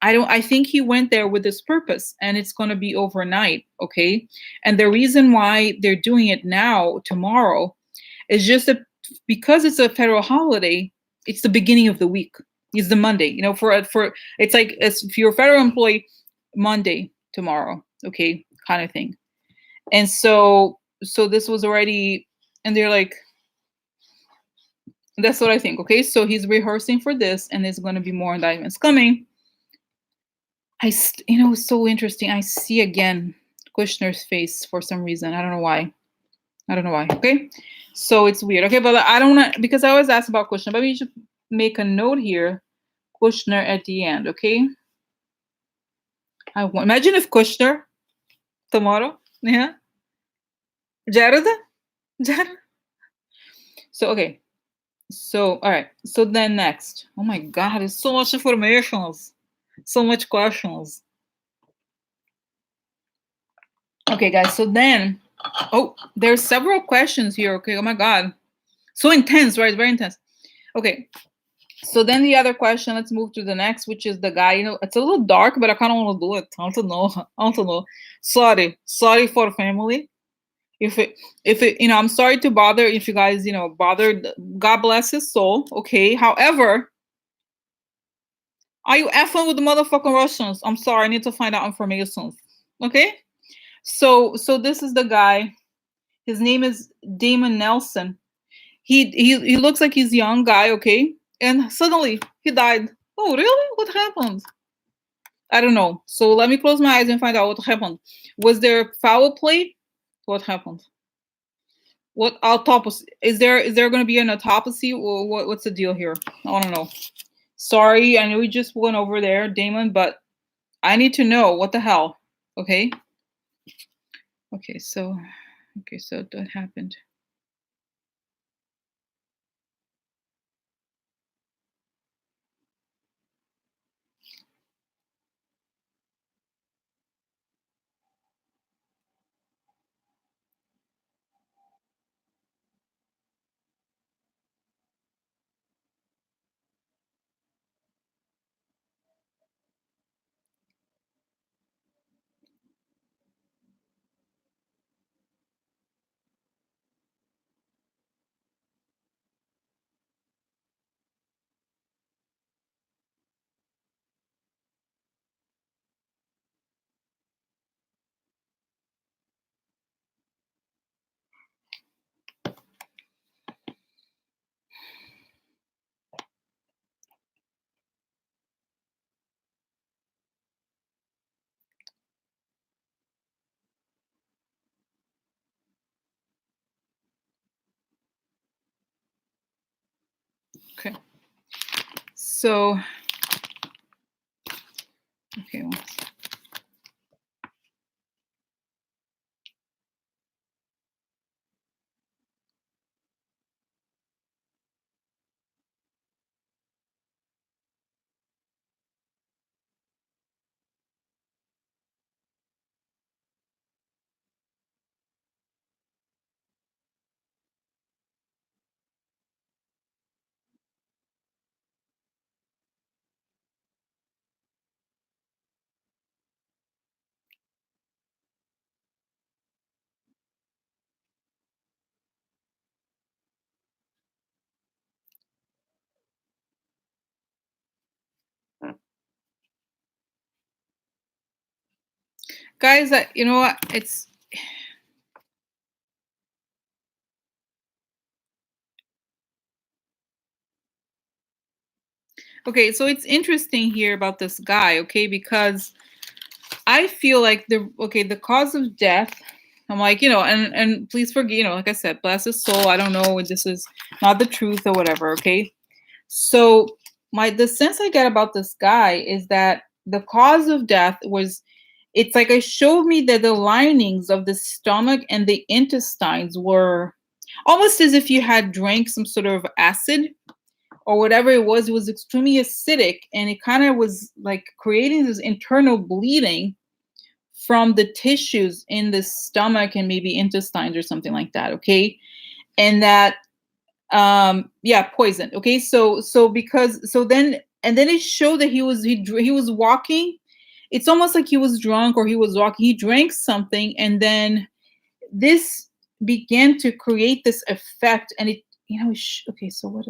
I think he went there with this purpose, and it's going to be overnight. Okay, and the reason why they're doing it now, tomorrow, is just that because it's a federal holiday, it's the beginning of the week. It's the Monday, for it's like, as if you're a federal employee, Monday tomorrow, okay, kind of thing. And so this was already, and they're like, that's what I think. Okay, so he's rehearsing for this, and there's going to be more indictments coming. It's so interesting. I see again Kushner's face for some reason. I don't know why. Okay, so it's weird. Okay, but I don't know, because I always ask about Kushner. Maybe you should make a note here, Kushner at the end. Okay. Imagine if Kushner tomorrow. Yeah, Jared. Jared. So okay. So all right. So then next. Oh my God, there's so much informations, so much questions. Okay, guys. So then, oh, there's several questions here. Okay. Oh my God, so intense, right? Very intense. Okay. So then the other question, let's move to the next, which is the guy. It's a little dark, but I kind of want to do it. I want to know. I want to know. Sorry for family. If it, I'm sorry to bother. If you guys, bothered. God bless his soul. Okay. However, are you effing with the motherfucking Russians? I'm sorry. I need to find out information. Okay. So this is the guy. His name is Damon Nelson. He looks like he's a young guy. Okay. And suddenly he died. Oh, really? What happened? I don't know. So let me close my eyes and find out what happened. Was there foul play? What happened? What autopsy? Is there going to be an autopsy, or what's the deal here? I want to know. Sorry, I know we just went over there, Damon, but I need to know what the hell. Okay. Okay, so that happened. Okay. So okay. Guys, you know what? It's okay. So it's interesting here about this guy, okay? Because I feel like the cause of death. I'm like, and please forgive, like I said, bless his soul. I don't know, this is not the truth or whatever. Okay, so the sense I get about this guy is that the cause of death was, it's like it showed me that the linings of the stomach and the intestines were almost as if you had drank some sort of acid or whatever it was extremely acidic, and it kind of was like creating this internal bleeding from the tissues in the stomach and maybe intestines or something like that. Okay, and that yeah, poison. Okay, so because so then and then it showed that he was walking. It's almost like he was drunk or he was walking. He drank something, and then this began to create this effect, and it okay, so what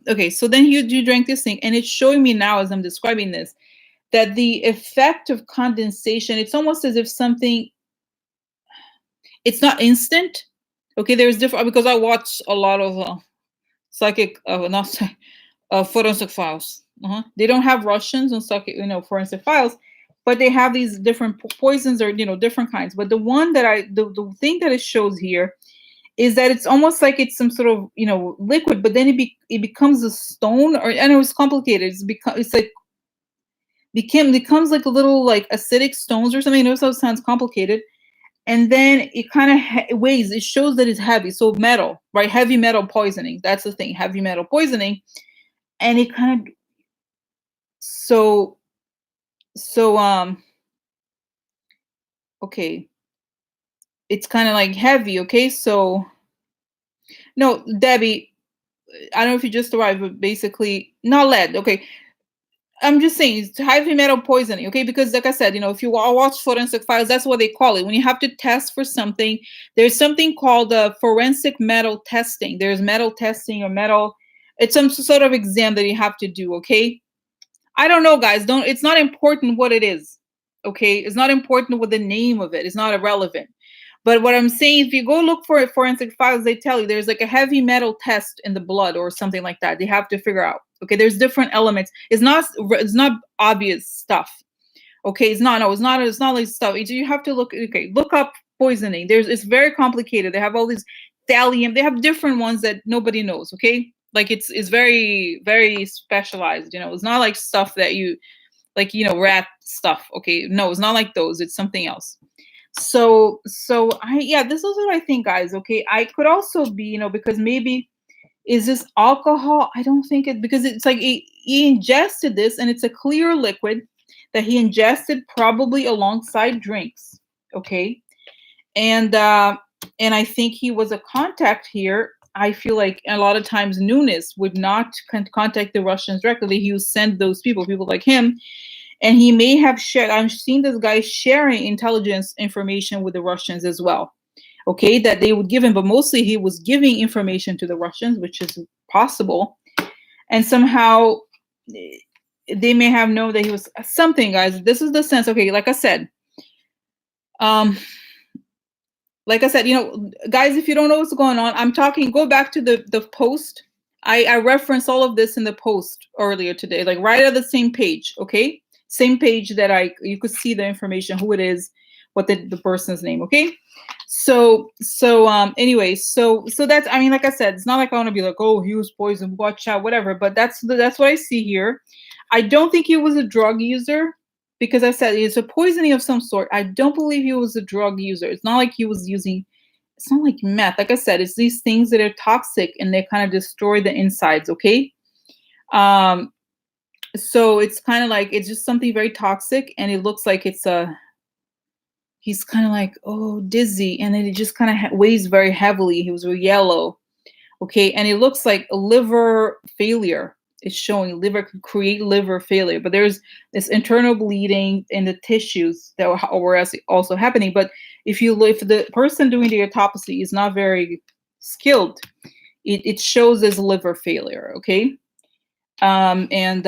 okay, so then you drank this thing, and it's showing me now as I'm describing this that the effect of condensation, it's almost as if something, it's not instant. Okay, there's different, because I watch a lot of psychic not forensic files. They don't have Russians on psychic, forensic files, but they have these different poisons or different kinds. But the one that the thing that it shows here is that it's almost like it's some sort of liquid, but then it becomes a stone, or I know it's complicated. It's like becomes like a little like acidic stones or something. Notice how it sounds complicated. And then it kind of weighs. It shows that it's heavy. So metal, right? Heavy metal poisoning. That's the thing. Heavy metal poisoning, and it kind of so okay. It's kind of like heavy. Okay, so no, Debbie. I don't know if you just arrived, but basically not lead. Okay, I'm just saying it's heavy metal poisoning, okay? Because like I said, if you watch forensic files, that's what they call it. When you have to test for something, there's something called forensic metal testing. There's metal testing or metal. It's some sort of exam that you have to do, okay? I don't know, guys. Don't. It's not important what it is, okay? It's not important what the name of it. It's not irrelevant. But what I'm saying, if you go look for forensic files, they tell you there's like a heavy metal test in the blood or something like that. They have to figure out. Okay, there's different elements. It's not obvious stuff. Okay, it's not. No, it's not. It's not like stuff. You have to look. Okay, look up poisoning. It's very complicated. They have all these thallium. They have different ones that nobody knows. Okay, like it's very very specialized. It's not like stuff that you like. Rat stuff. Okay, no, it's not like those. It's something else. So this is what I think, guys. Okay, I could also be, because maybe is this alcohol? I don't think it, because it's like he ingested this, and it's a clear liquid that he ingested probably alongside drinks. Okay, and I think he was a contact here. I feel like a lot of times Nunes would not contact the Russians directly. He would send those people like him, and he may have shared. I've seen this guy sharing intelligence information with the Russians as well. Okay, that they would give him, but mostly he was giving information to the Russians, which is possible. And somehow they may have known that he was something, guys. This is the sense. Okay, like I said, um, guys, if you don't know what's going on, I'm talking. Go back to the post. I referenced all of this in the post earlier today, like right at the same page. Okay, same page that you could see the information, who it is, what the person's name. Okay, anyway, so that's, I mean, like I said, it's not like I want to be like, oh, he was poisoned, watch out, whatever. But that's what I see here. I don't think he was a drug user, because I said it's a poisoning of some sort. I don't believe he was a drug user. It's not like he was using. It's not like meth. Like I said, it's these things that are toxic and they kind of destroy the insides. Okay. So it's kind of like it's just something very toxic, and it looks like he's kind of like, oh, dizzy, and then it just kind of weighs very heavily. He was yellow. Okay, and it looks like a liver failure. It's showing liver could create liver failure, but there's this internal bleeding in the tissues that were also happening. But if the person doing the autopsy is not very skilled, it shows as liver failure. Okay, and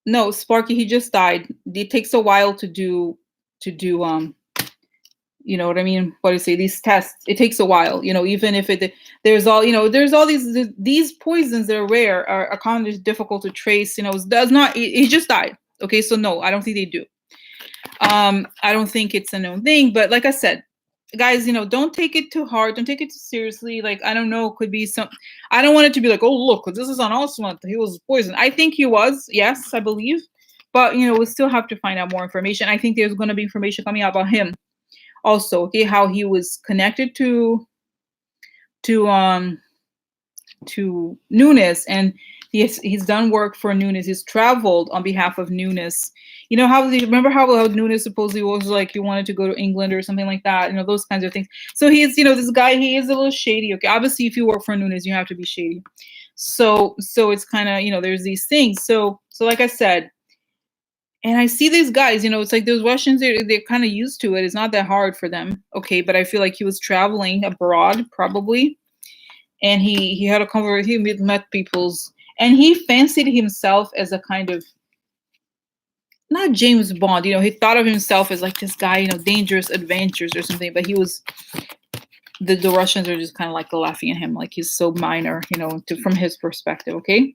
no, Sparky, he just died. It takes a while to do You know what I mean? What do you say? These tests, it takes a while. Even if there's all these poisons that are rare are kind of difficult to trace. It does not. He just died. Okay, so no, I don't think they do. I don't think it's a known thing. But like I said, guys, don't take it too hard. Don't take it too seriously. Like, I don't know, could be some. I don't want it to be like, oh look, this is on Oswald. He was poisoned. I think he was. Yes, I believe. But we still have to find out more information. I think there's going to be information coming out about him also. Okay, how he was connected to um to Nunes, and he's done work for Nunes. He's traveled on behalf of Nunes. Remember how Nunes supposedly was like, he wanted to go to England or something like that. Those kinds of things. So he's this guy. He is a little shady. Okay, obviously, if you work for Nunes, you have to be shady. So it's kind of there's these things. So like I said. And I see these guys, it's like those Russians, they're kind of used to it. It's not that hard for them. Okay, but I feel like he was traveling abroad, probably. And he had a conversation, he met people's, and he fancied himself as a kind of, not James Bond, he thought of himself as like this guy, dangerous adventures or something, but he was, the Russians are just kind of like laughing at him, like he's so minor, from his perspective, okay?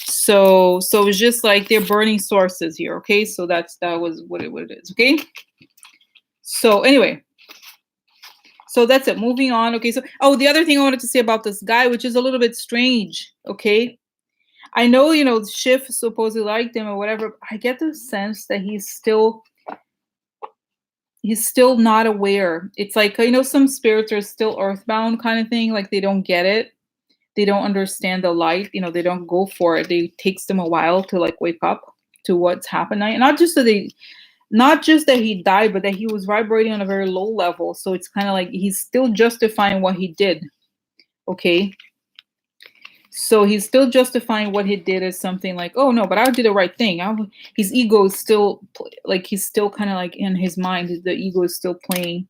So it's just like they're burning sources here, okay? So that was what it is, okay? So anyway, so that's it. Moving on, okay? So the other thing I wanted to say about this guy, which is a little bit strange, okay? I know Schiff supposedly liked him or whatever. I get the sense that he's still not aware. It's like some spirits are still earthbound kind of thing, like they don't get it. They don't understand the light, they don't go for it. It takes them a while to like wake up to what's happening. And not just that he died, but that he was vibrating on a very low level. So it's kind of like he's still justifying what he did. Okay. So he's still justifying what he did as something like, oh no, but I did the right thing. His ego is still like, he's still kind of like in his mind, the ego is still playing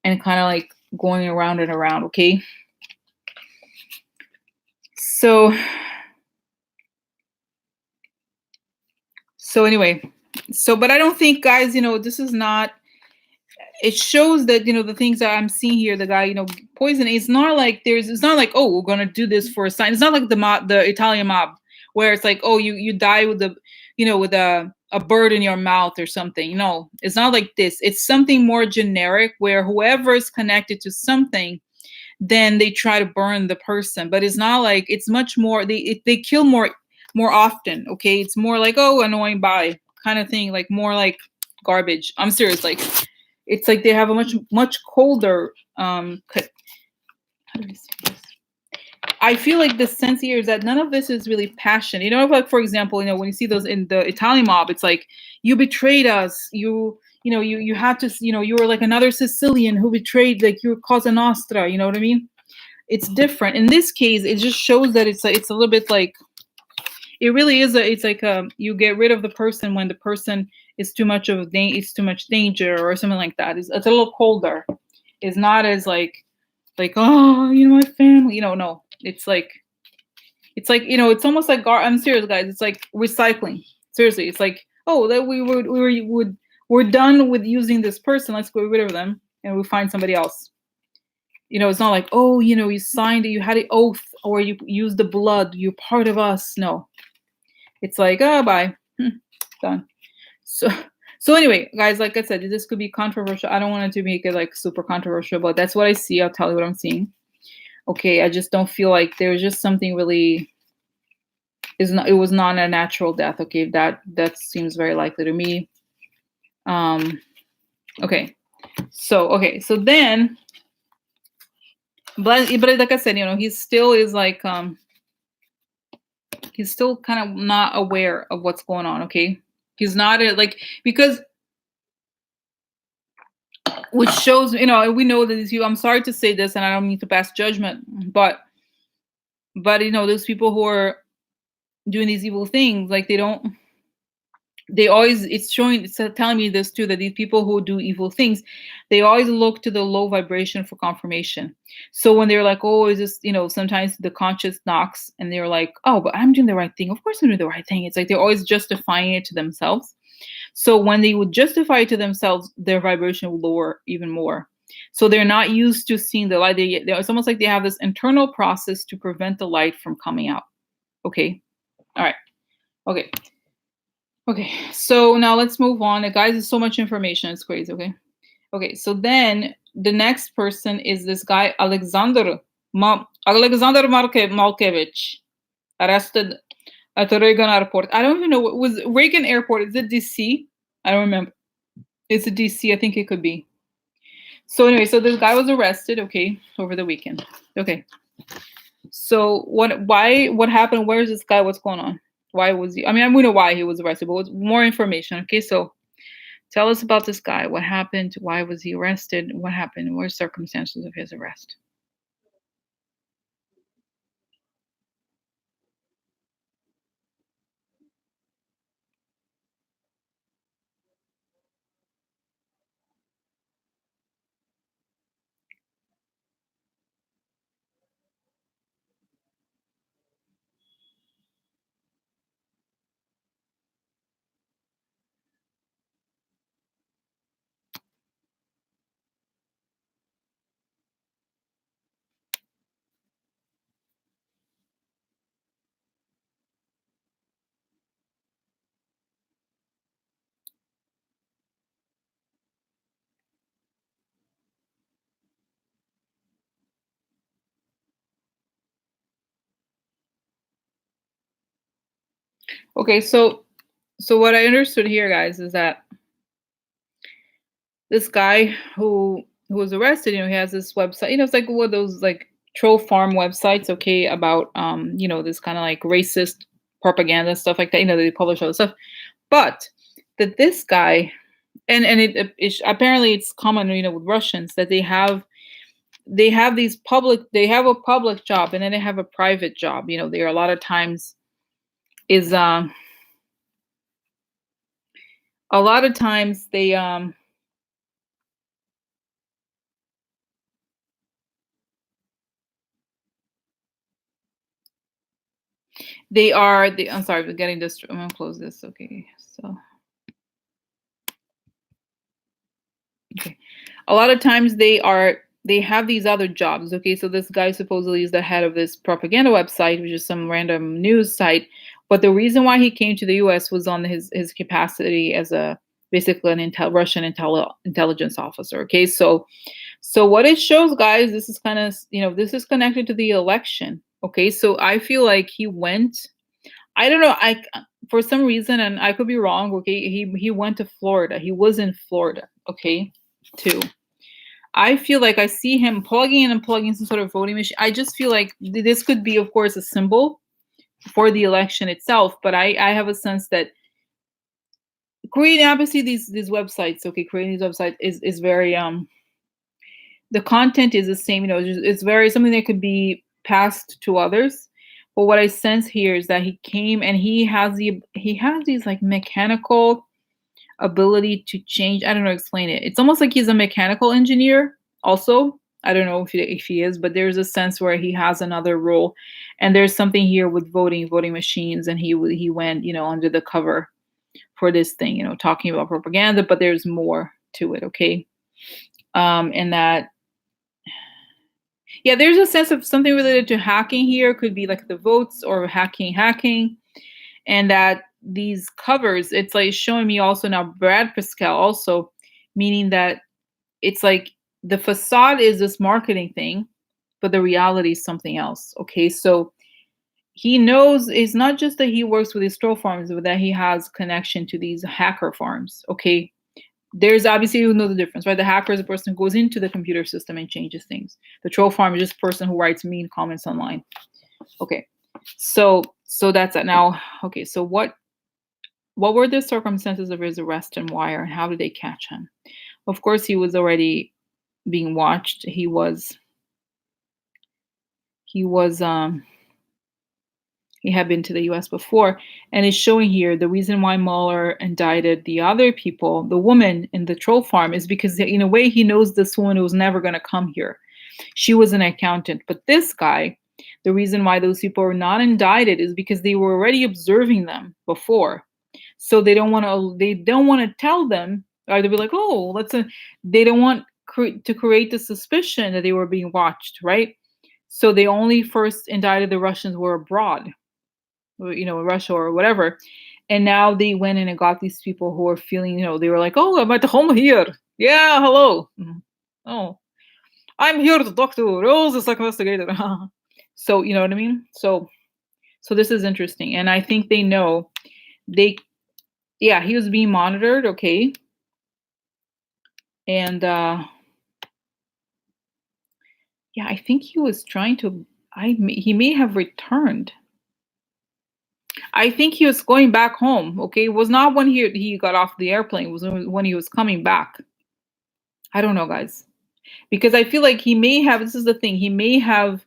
and kind of like going around and around. Okay. So anyway, but I don't think, guys, this is not, it shows that, the things that I'm seeing here, the guy, poison, it's not like it's not like, oh, we're going to do this for a sign. It's not like the Italian mob where it's like, oh, you die with with a bird in your mouth or something. No, it's not like this. It's something more generic where whoever is connected to something, then they try to burn the person. But it's not like, it's much more, they kill more often. Okay, it's more like, oh, annoying bye kind of thing, like more like garbage. I'm serious. Like, it's like they have a much colder how do I say this? I feel like the sense here is that none of this is really passion. Like, for example, when you see those in the Italian mob, it's like, you betrayed us, you had to, you were like another Sicilian who betrayed, like, you were Cosa Nostra, you know what I mean? It's different. In this case, it just shows that it's a little bit like, it really is it's like you get rid of the person when the person is too much danger or something like that. It's a little colder. It's not as like, oh, my family, no. It's like, it's almost like, I'm serious, guys. It's like recycling. Seriously, it's like, oh, that we're done with using this person. Let's get rid of them and we'll find somebody else. It's not like, oh, you signed it, you had an oath, or you used the blood, you're part of us. No, it's like, oh, bye, done. So anyway, guys, like I said, this could be controversial. I don't want it to make it like super controversial, but that's what I see. I'll tell you what I'm seeing. Okay, I just don't feel like there's just something really it was not a natural death. Okay, that seems very likely to me. Okay, so then, but like I said, he still is like he's still kind of not aware of what's going on. Okay, he's not like, because which shows, we know that these people, I'm sorry to say this and I don't mean to pass judgment, but those people who are doing these evil things, like they always, it's telling me this too, that these people who do evil things, they always look to the low vibration for confirmation. So when they're like, oh, is this, sometimes the conscious knocks and they're like, oh, but I'm doing the right thing. Of course I'm doing the right thing. It's like they're always justifying it to themselves. So when they would justify it to themselves, their vibration will lower even more. So they're not used to seeing the light. It's almost like they have this internal process to prevent the light from coming out. Okay. All right. Okay. Okay. So now let's move on. Guys, there's so much information. It's crazy. Okay. Okay. So then the next person is this guy, Alexander Malkevich, arrested at the Reagan Airport. I don't even know what was Reagan Airport. Is it DC? I don't remember. It's a DC. I think it could be. So anyway, so this guy was arrested, okay, over the weekend. Okay. So what happened? Where is this guy? What's going on? Why was he? I mean, we know why he was arrested, but what's more information? Okay, so tell us about this guy. What happened? Why was he arrested? What happened? What are circumstances of his arrest? Okay, so what I understood here, guys, is that this guy who was arrested, he has this website. It's like one of those like troll farm websites, okay, about this kind of like racist propaganda stuff like that. They publish all this stuff, but that this guy and apparently it's common, with Russians, that they have these public they have a public job and then they have a private job. There are a lot of times is a lot of times I'm sorry, we're getting this. I'm gonna close this. Okay, so okay, a lot of times they have these other jobs. Okay, so this guy supposedly is the head of this propaganda website, which is some random news site. But the reason why he came to the U.S. was on his capacity as a basically an Russian intelligence officer. Okay, so what it shows, guys, this is kind of this is connected to the election. Okay, so I feel like he went. I don't know. For some reason, and I could be wrong. Okay, he went to Florida. He was in Florida. Okay, too. I feel like I see him plugging in and plugging some sort of voting machine. I just feel like this could be, of course, a symbol for the election itself. But I have a sense that creating, obviously, these websites. Okay, creating these websites is very the content is the same. It's very something that could be passed to others. But what I sense here is that he came and he has these like mechanical ability to change. I don't know, explain it. It's almost like he's a mechanical engineer. Also, I don't know if he is, but there's a sense where he has another role, and there's something here with voting machines, and he went under the cover for this thing, talking about propaganda, but there's more to it. Okay, and that yeah, there's a sense of something related to hacking here. Could be like the votes or hacking, and that these covers, it's like showing me also now Brad Pascal also, meaning that it's like the facade is this marketing thing, but the reality is something else. Okay, so he knows it's not just that he works with these troll farms, but that he has connection to these hacker farms. Okay, there's obviously, you know the difference, right? The hacker is a person who goes into the computer system and changes things. The troll farm is just a person who writes mean comments online. Okay, so that's it. Now, okay, so what were the circumstances of his arrest and why, and how did they catch him? Of course, he was already being watched. He had been to the US before, and it's showing here the reason why Mueller indicted the other people, the woman in the troll farm, is because in a way he knows this woman was never going to come here. She was an accountant. But this guy, the reason why those people were not indicted is because they were already observing them before. So they don't want to tell them, or they'll be like, oh, they don't want to create the suspicion that they were being watched, right? So they only first indicted the Russians were abroad, Russia or whatever. And now they went in and got these people who were feeling, they were like, oh, I'm at home here. Yeah, hello. Oh, I'm here to talk to Rose, the investigator. So, you know what I mean? So this is interesting. And I think they know they, yeah, he was being monitored. Okay. And, yeah, I think he was trying to, he may have returned. I think he was going back home. Okay. It was not when he got off the airplane. It was when he was coming back. I don't know, guys, because I feel like he may have. This is the thing. He may have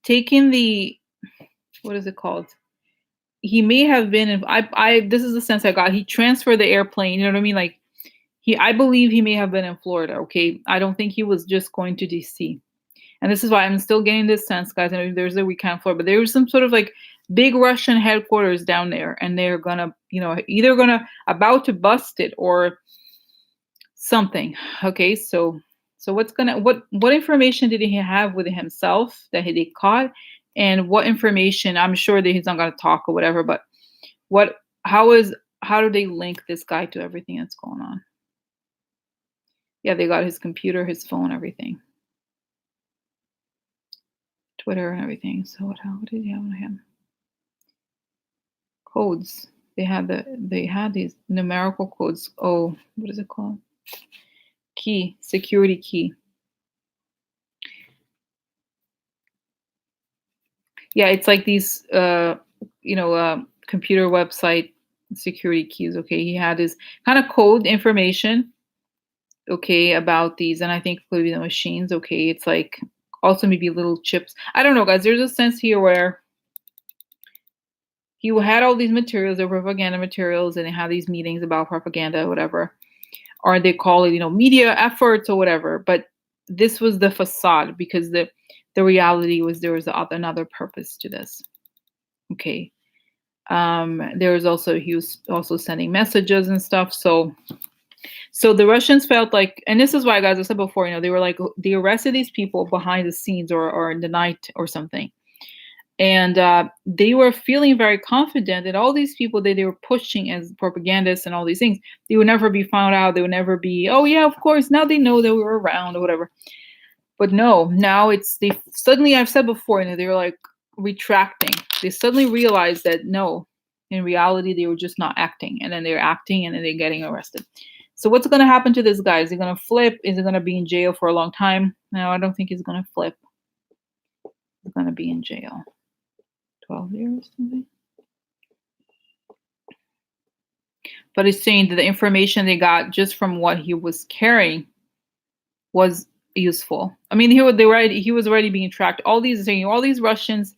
taken the, what is it called? He may have been. I. This is the sense I got. He transferred the airplane. You know what I mean? Like I believe he may have been in Florida. Okay. I don't think he was just going to DC. And this is why I'm still getting this sense, guys. I know there's a recount floor, but there was some sort of like big Russian headquarters down there, and they're gonna, either gonna about to bust it or something. Okay, so what information did he have with himself that they caught, and what information? I'm sure that he's not gonna talk or whatever, but what? How do they link this guy to everything that's going on? Yeah, they got his computer, his phone, everything. Twitter and everything. So what did he have on him? Codes. They had these numerical codes. Oh, what is it called? Key, security key. Yeah, it's like these computer website security keys. Okay. He had his kind of code information, okay, about these, and I think maybe the machines, okay. It's like also maybe little chips. I don't know, guys. There's a sense here where he had all these materials, the propaganda materials, and they had these meetings about propaganda, whatever, or they call it, media efforts or whatever. But this was the facade, because the reality was there was another purpose to this. Okay. There was also he was also sending messages and stuff. So the Russians felt like, and this is why, guys, I said before, they were like, they arrested these people behind the scenes or in the night or something. And they were feeling very confident that all these people that they were pushing as propagandists and all these things, they would never be found out. They would never be, oh yeah, of course, now they know that we were around or whatever. But no, now they suddenly, I've said before, they were like retracting. They suddenly realized that no, in reality, they were just not acting. And then they're acting, and then they're getting arrested. So what's going to happen to this guy? Is he going to flip? Is he going to be in jail for a long time? No, I don't think he's going to flip. He's going to be in jail. 12 years, maybe. But it's saying that the information they got just from what he was carrying was useful. I mean, he was already being tracked. All these Russians,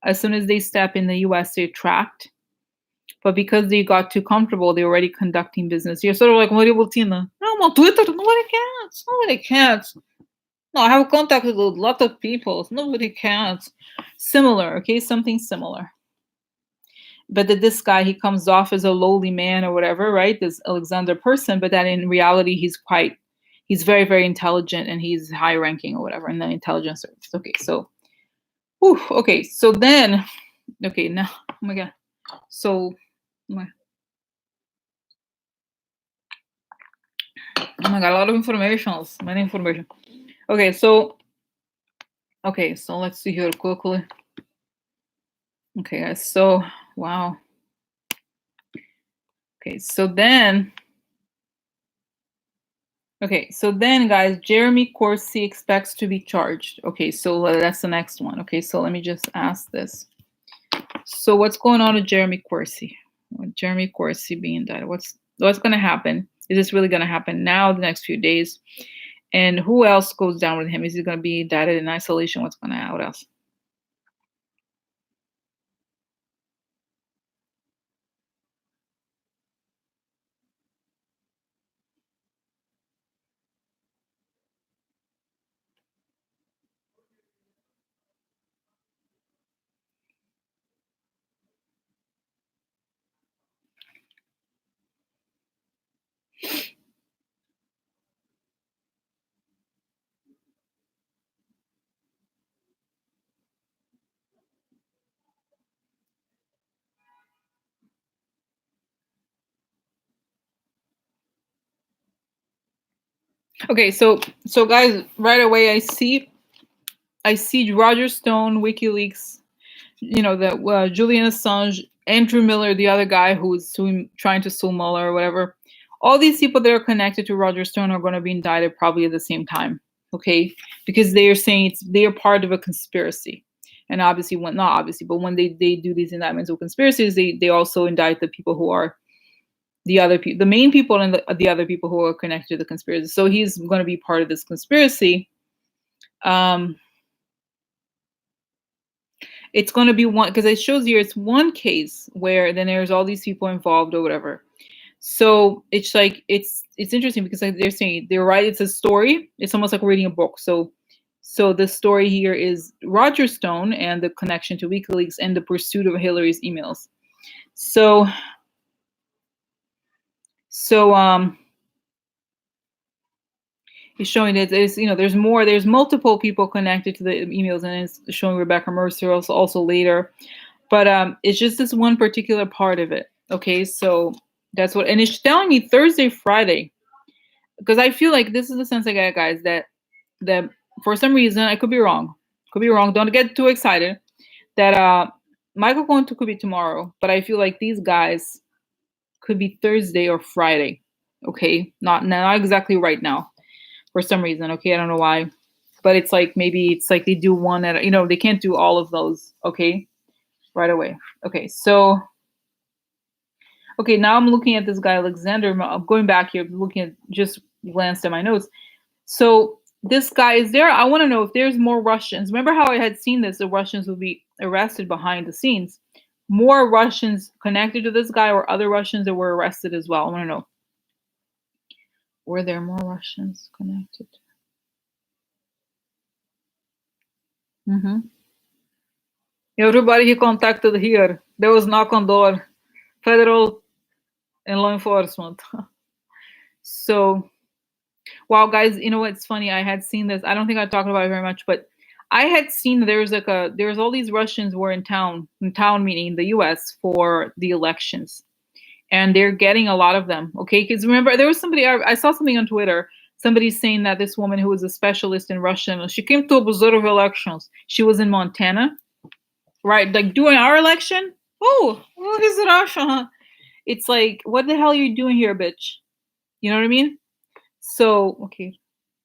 as soon as they step in the U.S., they're tracked. But because they got too comfortable, they're already conducting business. You're sort of like Maria Butina. No, I'm on Twitter. Nobody cares. Nobody cares. No, I have contact with a lot of people. Nobody cares. Similar, okay? Something similar. But that this guy, he comes off as a lowly man or whatever, right? This Alexander person, but that in reality, he's very, very intelligent, and he's high ranking or whatever in the intelligence service. Okay, so, okay, so then, okay, now, oh my God. So, oh my God, a lot of information, many information. Okay, so let's see here quickly. Okay, guys, so, wow. Okay, so then, guys, Jeremy Corsi expects to be charged. Okay, so that's the next one. Okay, so let me just ask this. So what's going on with Jeremy Corsi? With Jeremy Corsi being indicted, what's going to happen? Is this really going to happen now, the next few days? And who else goes down with him? Is he going to be indicted in isolation? What else? Okay, so guys, right away I see Roger Stone, WikiLeaks, the Julian Assange, Andrew Miller, the other guy who's trying to sue Mueller or whatever. All these people that are connected to Roger Stone are going to be indicted probably at the same time, okay? Because they are saying they are part of a conspiracy, and obviously, when not obviously, but when they do these indictments of conspiracies, they also indict the people who are the other people, the main people, and the other people who are connected to the conspiracy. So he's going to be part of this conspiracy. Um, it's going to be one, because it shows here it's one case where then there's all these people involved or whatever. So it's like it's interesting because like they're saying they're right. It's a story. It's almost like reading a book. So the story here is Roger Stone and the connection to WikiLeaks and the pursuit of Hillary's emails. So it's showing that there's multiple people connected to the emails, and it's showing Rebecca Mercer also later. But it's just this one particular part of it. Okay, so that's what, and it's telling me Thursday, Friday, because I feel like this is the sense I get, guys, that for some reason, I could be wrong. Could be wrong. Don't get too excited. That Michael Cohen could be tomorrow, but I feel like these guys could be Thursday or Friday. Okay, not exactly right now. For some reason, okay, I don't know why, but it's like maybe it's like they do one at they can't do all of those. Okay, right away. Okay, so okay, now I'm looking at this guy Alexander. I'm going back here, looking at just glanced at my notes. So this guy is there. I want to know if there's more Russians. Remember how I had seen this? The Russians would be arrested behind the scenes. More Russians connected to this guy, or other Russians that were arrested as well. I want to know. Were there more Russians connected? Mm-hmm. Everybody he contacted here, there was knock on door, federal and law enforcement. So, wow, guys, you know what's funny? I had seen this. I don't think I talked about it very much, but I had seen there's all these Russians who were in town meaning in the U.S. for the elections, and they're getting a lot of them. Okay, because remember there was somebody I saw something on Twitter. Somebody saying that this woman who was a specialist in Russian, she came to observe elections. She was in Montana, right? Like during our election. Oh, what is Russia? It's like, what the hell are you doing here, bitch? You know what I mean? So, okay.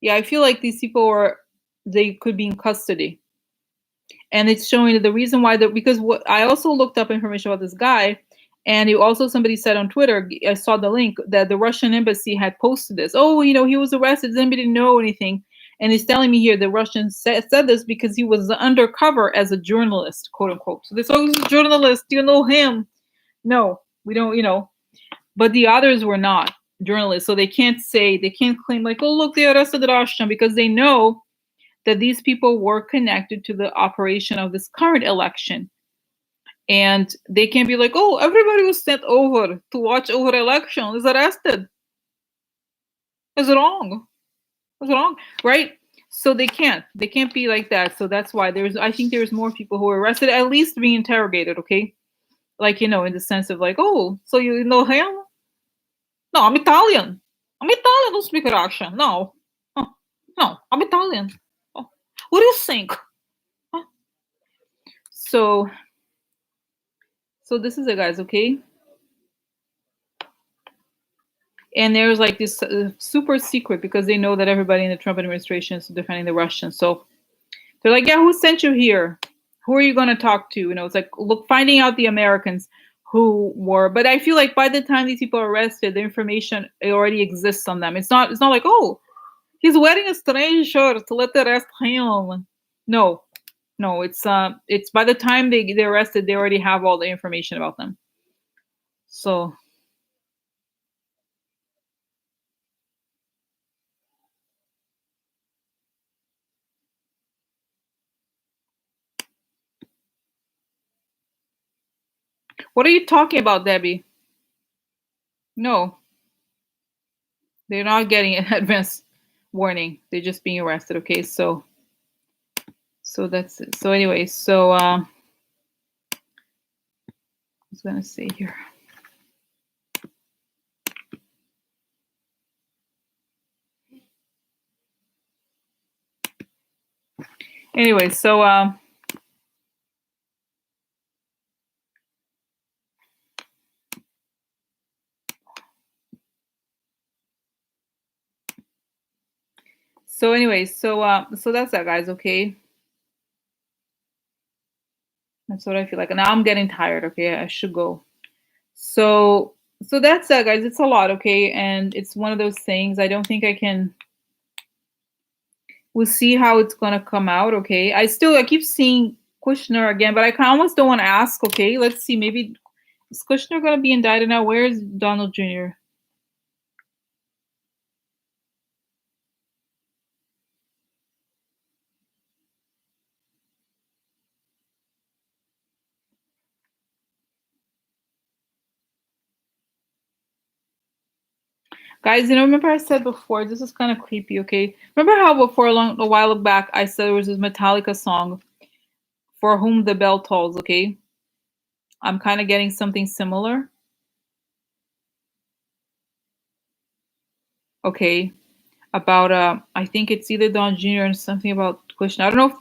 Yeah, I feel like these people they could be in custody. And it's showing that the reason why because what I also looked up information about this guy, and somebody said on Twitter, I saw the link that the Russian embassy had posted this. Oh, he was arrested. Anybody didn't know anything. And it's telling me here the Russian said this because he was undercover as a journalist, quote unquote. So this he's a journalist. Do you know him? No, we don't. But the others were not journalists, so they can't claim like, oh look, they arrested Russian, because they know that these people were connected to the operation of this current election. And they can't be like, oh, everybody was sent over to watch over election is arrested. Is wrong. Is wrong. Right? So they can't be like that. So that's why I think there's more people who are arrested, at least being interrogated, okay? Like, in the sense of like, oh, so you know him? No, I'm Italian. I'm Italian, don't speak Russian. No. Huh. No, I'm Italian. Oh. What do you think? Huh. So this is it, guys, okay? And there's like this super secret, because they know that everybody in the Trump administration is defending the Russians. So they're like, yeah, who sent you here? Who are you going to talk to? It's like, look, finding out the Americans who were. But I feel like by the time these people are arrested, the information already exists on them. It's not like, oh, he's wearing a strange shirt, let the arrest him. No, it's by the time they're arrested, they already have all the information about them. So what are you talking about, Debbie? No, they're not getting an advance warning. They're just being arrested. Okay, so that's it. So anyway, I was gonna say here. Anyway, so that's that, guys. Okay, that's what I feel like. Now I'm getting tired. Okay, I should go. So so that's that, guys. It's a lot. Okay, and it's one of those things. I don't think I can. We'll see how it's gonna come out. Okay, I keep seeing Kushner again, but almost don't want to ask. Okay, let's see. Maybe is Kushner gonna be indicted now? Where is Donald Jr.? Guys, remember I said before, this is kind of creepy, okay? Remember how before a while back I said there was this Metallica song, For Whom the Bell Tolls, okay? I'm kind of getting something similar, okay? About, I think it's either Don Jr. and something about question. I don't know if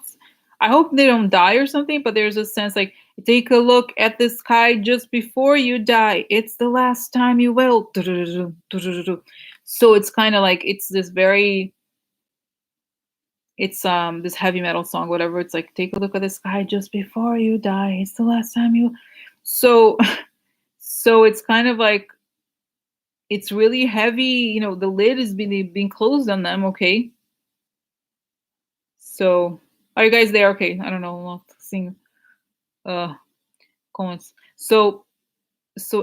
I hope they don't die or something, but there's a sense like, take a look at the sky just before you die. It's the last time you will. So it's kind of like, it's this very it's this heavy metal song, whatever. It's like, take a look at the sky just before you die. It's the last time you. So so it's kind of like it's really heavy. The lid is being closed on them. Okay. So are you guys there? Okay. I don't know. I'm not seeing comments. So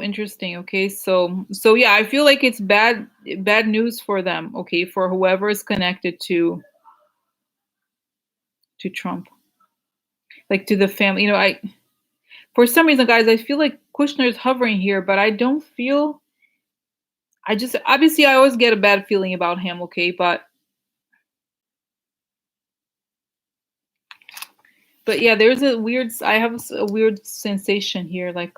interesting. Okay. So yeah, I feel like it's bad news for them. Okay, for whoever is connected to Trump, like to the family. I For some reason, guys, I feel like Kushner is hovering here, but I don't feel. I just obviously I always get a bad feeling about him. Okay, but yeah, there's a weird. I have a weird sensation here, like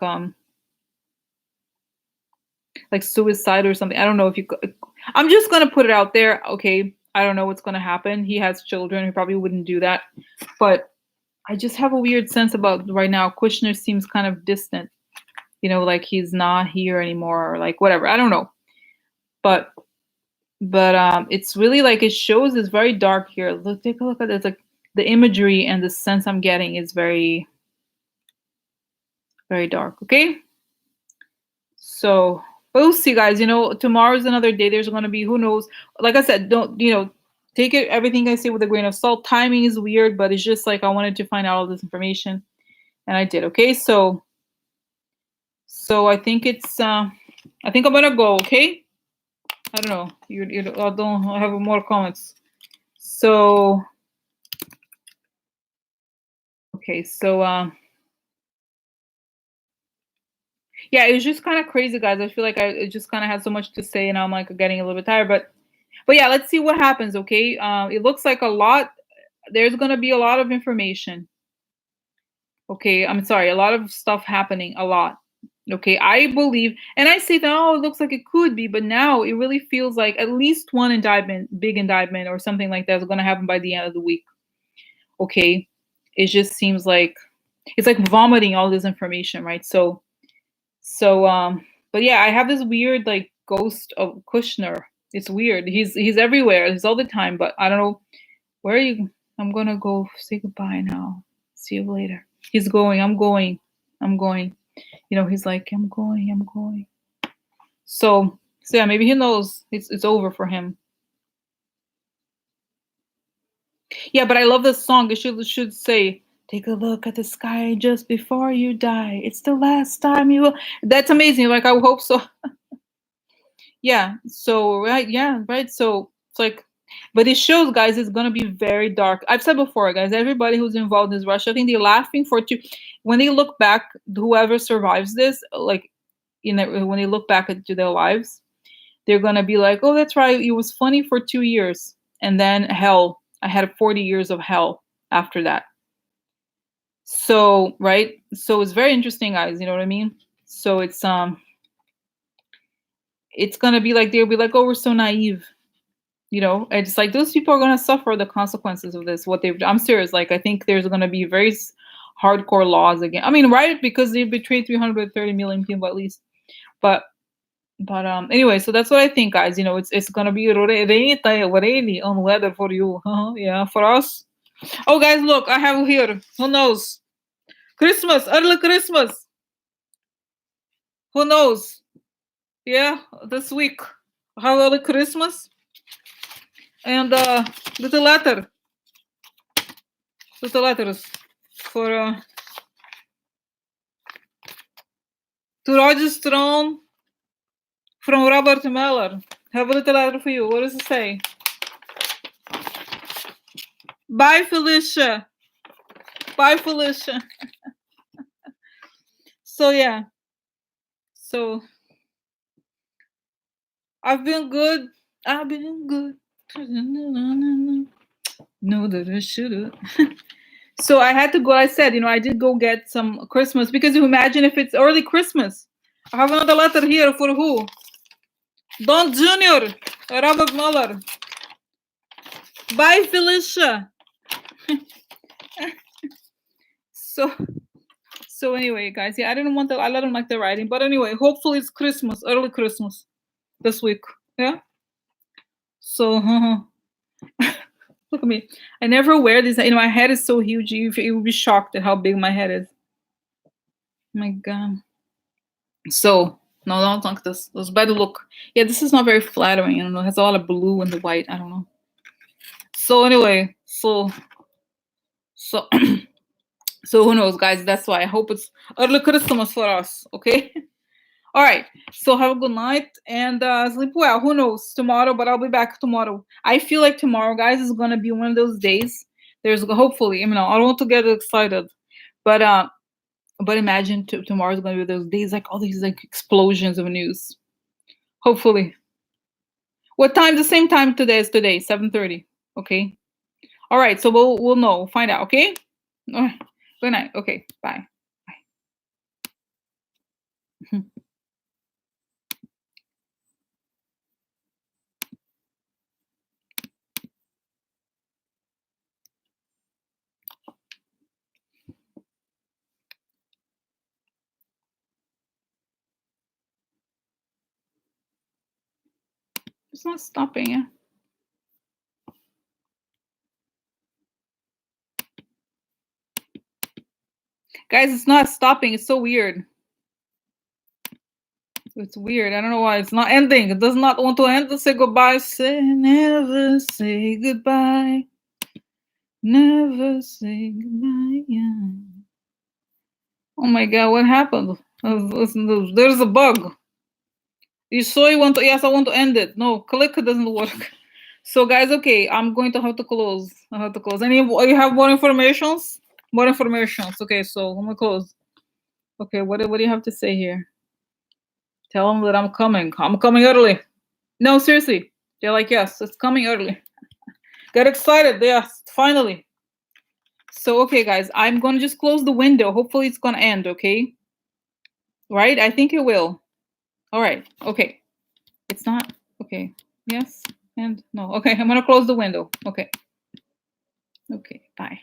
suicide or something. I don't know if you. I'm just gonna put it out there. Okay, I don't know what's gonna happen. He has children. He probably wouldn't do that, but I just have a weird sense about right now. Kushner seems kind of distant. Like he's not here anymore, or like whatever. I don't know, but it's really like it shows is very dark here. Look, take a look at it. It's like the imagery and the sense I'm getting is very, very dark. Okay, so we'll see, guys. Tomorrow's another day. There's going to be, who knows. Like I said, don't take it everything I say with a grain of salt. Timing is weird, but it's just like I wanted to find out all this information, and I did. Okay, so I think I think I'm gonna go. Okay, I don't know. I don't have more comments. So okay, so yeah, it was just kind of crazy, guys. I feel like I just kind of had so much to say, and I'm like getting a little bit tired. But yeah, let's see what happens. Okay, it looks like a lot. There's gonna be a lot of information. Okay, I'm sorry, a lot of stuff happening. A lot. Okay, I believe, and I say that, oh, it looks like it could be, but now it really feels like at least one indictment, big indictment, or something like that is gonna happen by the end of the week. Okay, it just seems like it's like vomiting all this information, right? So, but yeah, I have this weird like ghost of Kushner. It's weird. He's everywhere. He's all the time, but I don't know where are you. I'm gonna go say goodbye now. See you later. He's going. I'm going. I'm going. He's like, I'm going. I'm going. So yeah, maybe he knows it's over for him. Yeah, but I love this song. It should say, "Take a look at the sky just before you die. It's the last time you will." That's amazing. Like I hope so. Yeah. So right. Yeah. Right. So it's like, but it shows, guys, it's gonna be very dark. I've said before, guys. Everybody who's involved in this Russia, I think they're laughing for two. When they look back, whoever survives this, like, when they look back into their lives, they're gonna be like, "Oh, that's right. It was funny for 2 years, and then hell. I had 40 years of hell after that." So right. So it's very interesting, guys. You know what I mean? So it's gonna be like they'll be like, "Oh, we're so naive." You know, it's like those people are gonna suffer the consequences of this. What they've done. I'm serious. Like, I think there's gonna be very hardcore laws again. I mean, right? Because they betrayed 330 million people at least. But anyway, so that's what I think, guys. You know, it's gonna be rainy on weather for you. Yeah, for us. Oh, guys, look, I have here. Who knows? Christmas, early Christmas. Who knows? Yeah, this week. Have early Christmas and little letter, little letters for to Roger Strong from Robert Miller. Have a little letter for you. What does it say? Bye, Felicia. Bye, Felicia. So yeah. So I've been good. I've been good. No, that I should've. So I had to go. I said, you know, I did go get some Christmas because you imagine if it's early Christmas. I have another letter here for who? Don Jr. Robert Mueller. Bye, Felicia. So anyway, guys, yeah, I didn't want the. I don't like the writing, but anyway, hopefully it's Christmas, early Christmas, this week. Yeah. So look at me. I never wear this. You know, my head is so huge. You would be shocked at how big my head is. My God. So no, don't like this. This better look. Yeah, this is not very flattering. I don't know. It has a lot of blue and the white. I don't know. So anyway, so so who knows, guys? That's why I hope it's early Christmas for us. Okay. All right. So have a good night and sleep well. Who knows tomorrow? But I'll be back tomorrow. I feel like tomorrow, guys, is gonna be one of those days. There's hopefully, you know, I don't want to get excited, but imagine tomorrow's gonna be those days like all these like explosions of news. Hopefully. What time? The same time today as today, 7:30. Okay. All right. So we'll know. Find out. Okay. All right. Good night. Okay. Bye. Bye. It's not stopping. Yeah. Guys, it's not stopping. It's so weird. It's weird. I don't know why it's not ending. It does not want to end. To say goodbye. Say never say goodbye. Never say goodbye. Yeah. Oh my God, what happened? There's a bug. You saw you want to? Yes, I want to end it. No, click doesn't work. So guys, okay, I'm going to have to close. I have to close. Any you have more informations? More informations. Okay, so I'm gonna close. Okay, what do you have to say here? Tell them that I'm coming. I'm coming early. No, seriously. They're like, yes, it's coming early. Get excited. Yes, finally. So, okay, guys, I'm going to just close the window. Hopefully it's going to end, okay? Right? I think it will. All right. Okay. It's not. Okay. Yes. And no. Okay. I'm going to close the window. Okay. Okay. Bye.